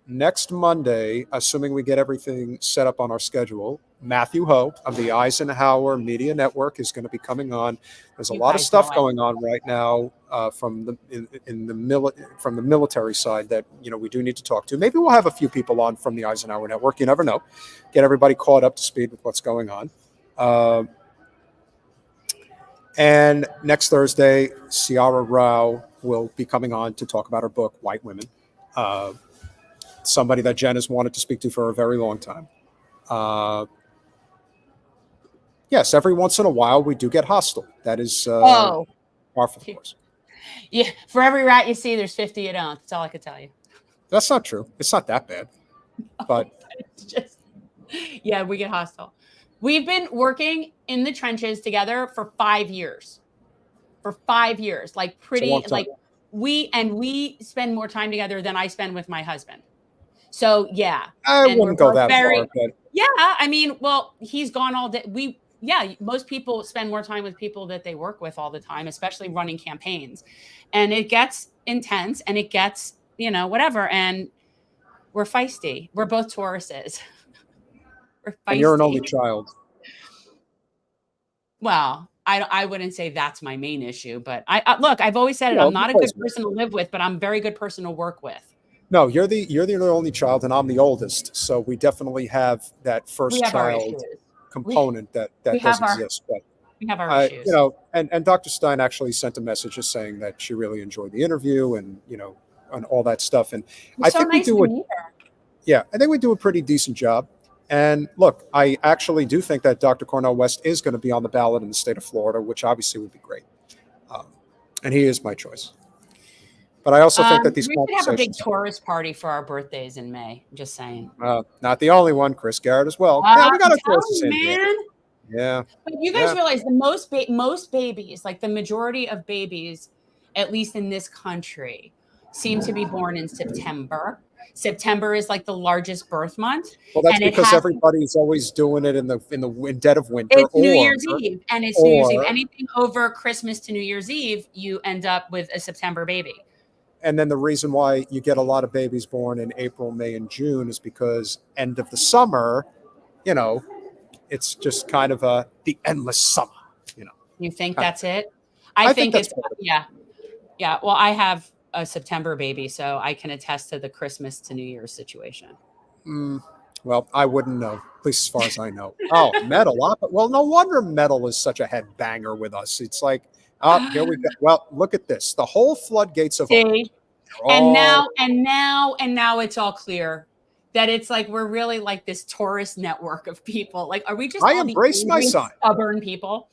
next Monday, assuming we get everything set up on our schedule, Matthew Ho of the Eisenhower Media Network is going to be coming on. There's a lot of stuff going on right now from the military side that we do need to talk to. Maybe we'll have a few people on from the Eisenhower Network. You never know. Get everybody caught up to speed with what's going on. And next Thursday, Ciara Rao will be coming on to talk about her book, White Women. Somebody that Jen has wanted to speak to for a very long time. Yes, every once in a while we do get hostile. That is par for the course. Yeah, for every rat you see, there's 50 you don't. That's all I can tell you. That's not true. It's not that bad. But it's just, yeah, we get hostile. We've been working in the trenches together for 5 years. For 5 years, like we spend more time together than I spend with my husband. So yeah, I wouldn't go that far. But yeah, I mean, well, he's gone all day. Most people spend more time with people that they work with all the time, especially running campaigns, and it gets intense and it gets whatever. And we're feisty. We're both Tauruses. We're feisty. And you're an only child. Well, I wouldn't say that's my main issue, but look, I've always said it. I'm not a good person to live with, but I'm a very good person to work with. No, you're the only child, and I'm the oldest. So we definitely have that first child component that does exist. But we have our issues. And Dr. Stein actually sent a message just saying that she really enjoyed the interview and and all that stuff. And I think we do I think we do a pretty decent job. And look, I actually do think that Dr. Cornel West is going to be on the ballot in the state of Florida, which obviously would be great. And he is my choice. But I also think that these we should have a big tourist party for our birthdays in May. I'm just saying. Not the only one. Chris Garrett as well. Yeah, we got a tourist man. Yeah. But you guys realize the most babies, like the majority of babies, at least in this country, seem to be born in September. September is like the largest birth month. Well, that's because everybody's always doing it in the dead of winter. It's New Year's Eve, and it's New Year's Eve. Anything over Christmas to New Year's Eve, you end up with a September baby. And then the reason why you get a lot of babies born in April, May, and June is because end of the summer, it's just kind of the endless summer. You think that's it? I think it's yeah. Well, I have a September baby, so I can attest to the Christmas to New Year's situation. Well, I wouldn't know, at least as far as I know. Oh, metal. Well, no wonder metal is such a headbanger with us. It's like, oh, here we go. Well, look at this. The whole floodgates of See? And now it's all clear that it's like we're really like this tourist network of people. Like, are we just I all embrace these my angry, sign. stubborn people?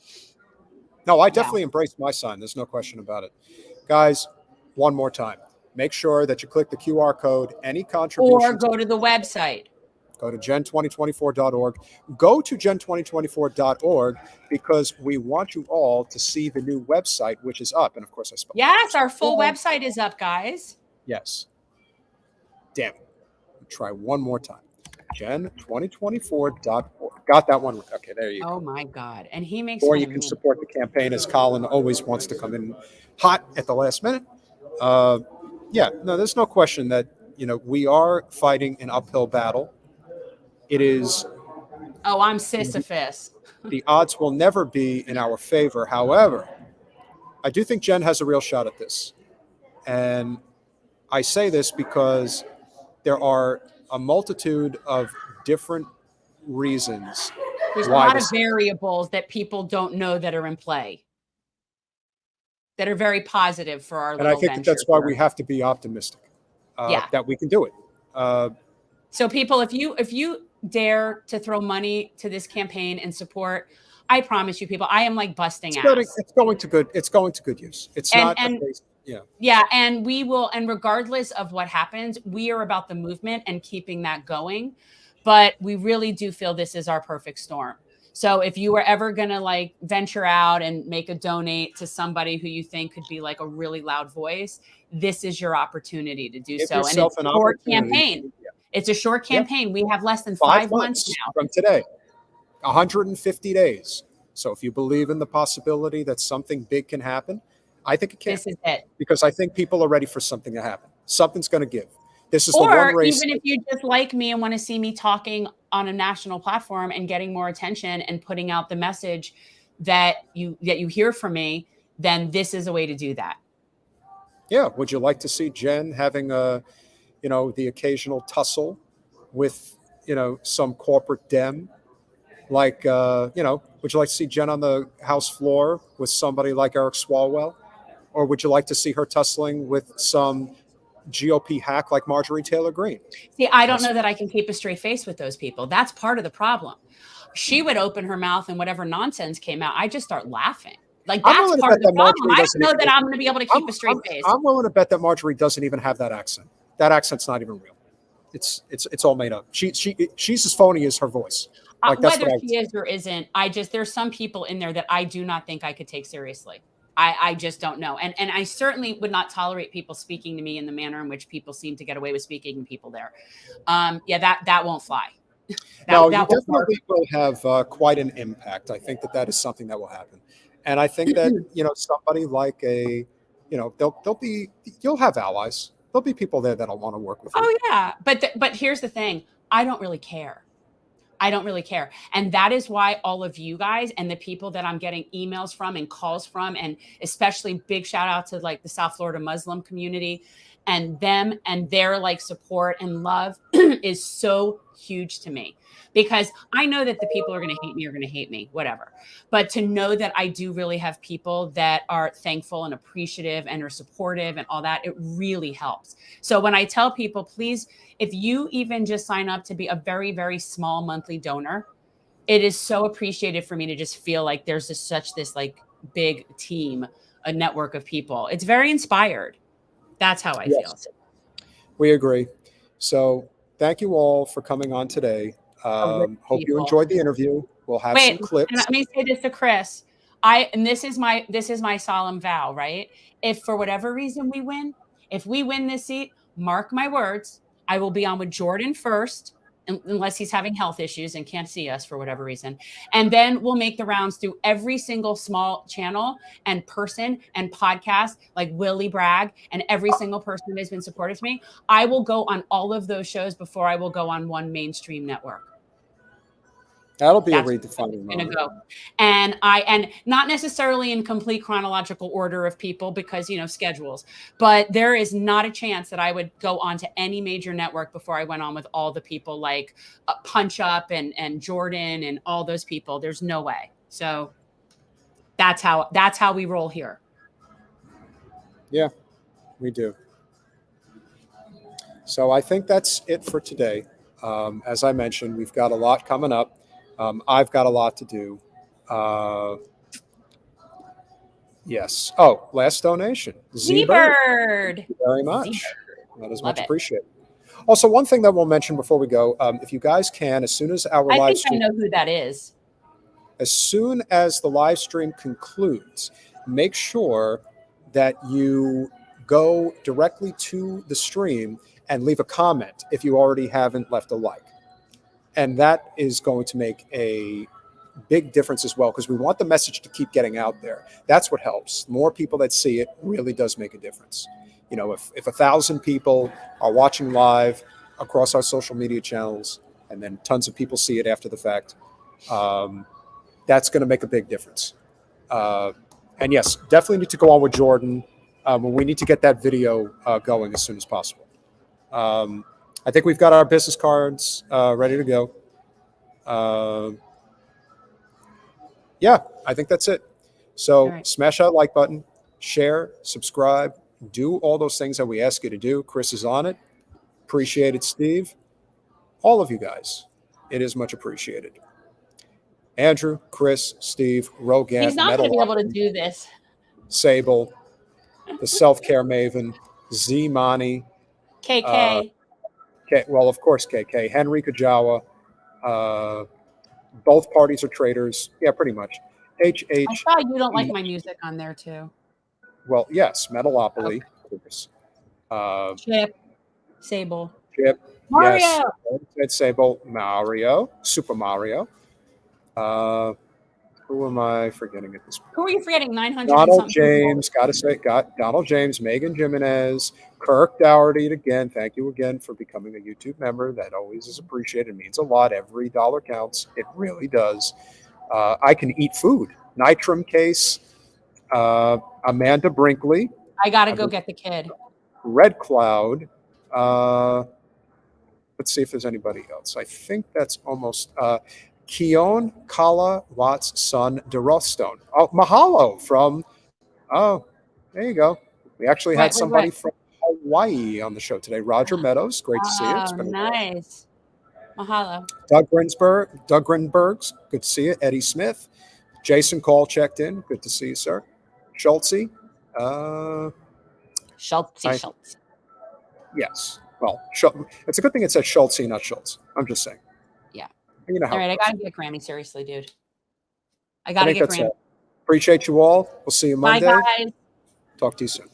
No, I definitely embrace my sign. There's no question about it. Guys, one more time. Make sure that you click the QR code. Any contributions. Or go to the website. Go to gen2024.org. Go to gen2024.org because we want you all to see the new website, which is up. And of course, I spoke. Yes, our full website is up, guys. Yes. Damn it. Try one more time. gen2024.org. Got that one? Okay, there you go. Oh my God. And he makes Or fun you of can me. support the campaign as Colin always wants to come in hot at the last minute. Yeah, no, there's no question that, we are fighting an uphill battle. It is. Oh, I'm Sisyphus. The odds will never be in our favor. However, I do think Jen has a real shot at this. And I say this because there are a multitude of different reasons. There's a lot of variables that people don't know that are in play, that are very positive for our little venture. And I think that's why we have to be optimistic that we can do it. So people, if you dare to throw money to this campaign and support, I promise you, people, I am like busting ass. It's going to good use. It's not. Yeah, and we will. And regardless of what happens, we are about the movement and keeping that going. But we really do feel this is our perfect storm. So if you were ever going to like venture out and make a donate to somebody who you think could be like a really loud voice, this is your opportunity to do so. And it's a short campaign. It's a short campaign. We have less than 5 months now. From today, 150 days. So if you believe in the possibility that something big can happen, I think it can. This is it. Because I think people are ready for something to happen. Something's going to give. This is the one race. Even if you just like me and want to see me talking on a national platform and getting more attention and putting out the message that you hear from me, then this is a way to do that. Yeah. Would you like to see Jen having the occasional tussle with, some corporate dem? Like, would you like to see Jen on the House floor with somebody like Eric Swalwell? Or would you like to see her tussling with some GOP hack like Marjorie Taylor Greene? See, I don't know that I can keep a straight face with those people. That's part of the problem. She would open her mouth and whatever nonsense came out, I just start laughing. Like, that's part of the problem. I don't know that I'm going to be able to keep a straight face. I'm willing to bet that Marjorie doesn't even have that accent. That accent's not even real. It's all made up. She's as phony as her voice. Like, whether she is or isn't, there's some people in there that I do not think I could take seriously. I just don't know. And I certainly would not tolerate people speaking to me in the manner in which people seem to get away with speaking to people there. That won't fly. You definitely will have quite an impact. I think that is something that will happen. And I think that, somebody like you'll have allies. There'll be people there that'll want to work with you. Oh yeah. But here's the thing. I don't really care. And that is why all of you guys and the people that I'm getting emails from and calls from, and especially big shout out to like the South Florida Muslim community and them and their like support and love is so huge to me, because I know that the people are going to hate me, whatever. But to know that I do really have people that are thankful and appreciative and are supportive and all that, it really helps. So when I tell people, please, if you even just sign up to be a very, very small monthly donor, it is so appreciated for me to just feel like there's this like big team, a network of people. It's very inspired. That's how I feel. We agree. So thank you all for coming on today. Hope you enjoyed the interview. We'll have some clips. Let me say this to Chris. This is my solemn vow, right? If for whatever reason if we win this seat, mark my words, I will be on with Jordan first, unless he's having health issues and can't see us for whatever reason. And then we'll make the rounds through every single small channel and person and podcast, like Willie Bragg and every single person that has been supportive to me. I will go on all of those shows before I will go on one mainstream network. That'll be That's a redefining going to moment. go. And not necessarily in complete chronological order of people because, schedules, but there is not a chance that I would go on to any major network before I went on with all the people like Punch Up and Jordan and all those people. There's no way. So that's how we roll here. Yeah, we do. So I think that's it for today. As I mentioned, we've got a lot coming up. I've got a lot to do. Yes. Oh, last donation. Z-Bird. Z-Bird. Thank you very much. Z-Bird. That is Love much it. appreciated. Also, one thing that we'll mention before we go, if you guys can, as soon as our I live think I stream, know who that is. as soon as the live stream concludes, make sure that you go directly to the stream and leave a comment if you already haven't left a like. And that is going to make a big difference as well, because we want the message to keep getting out there. That's what helps. The more people that see it really does make a difference. If 1,000 people are watching live across our social media channels, and then tons of people see it after the fact, that's going to make a big difference. And yes, definitely need to go on with Jordan. We need to get that video going as soon as possible. I think we've got our business cards ready to go. Yeah, I think that's it. So right. Smash that like button, share, subscribe, do all those things that we ask you to do. Chris is on it. Appreciate it, Steve. All of you guys. It is much appreciated. Andrew, Chris, Steve, Rogan, He's not going to be able to do this. Sable, the self-care maven, Z Mani, KK. well, of course, KK, Henry Kajawa. Both parties are traitors. Yeah, pretty much. I saw you don't like my music on there too. Well, yes, Metalopoly, of course. Chip, Sable, Chip, Mario. Yes, it's Sable, Mario, Super Mario. Who am I forgetting at this point? Who are you forgetting? 900. Donald James, got Donald James, Megan Jimenez, Kirk Dougherty again. Thank you again for becoming a YouTube member. That always is appreciated. It means a lot. Every dollar counts. It really does. I can eat food. Nitram Case, Amanda Brinkley. I got to go get the kid. Red Cloud. Let's see if there's anybody else. I think that's almost Keon Kala Watt's son, DeRostone. Oh, Mahalo from, there you go. We actually had somebody from Hawaii on the show today. Roger Meadows, great to see you. It's been nice. Mahalo. Doug Grinbergs, good to see you. Eddie Smith. Jason Call checked in. Good to see you, sir. Schultze. Schultze. Yes. Well, it's a good thing it said Schultze, not Schultz. I'm just saying. Yeah. You know how all right, I got to get Grammy. Seriously, dude. I got to get Grammy. Appreciate you all. We'll see you Monday. Bye, guys. Talk to you soon.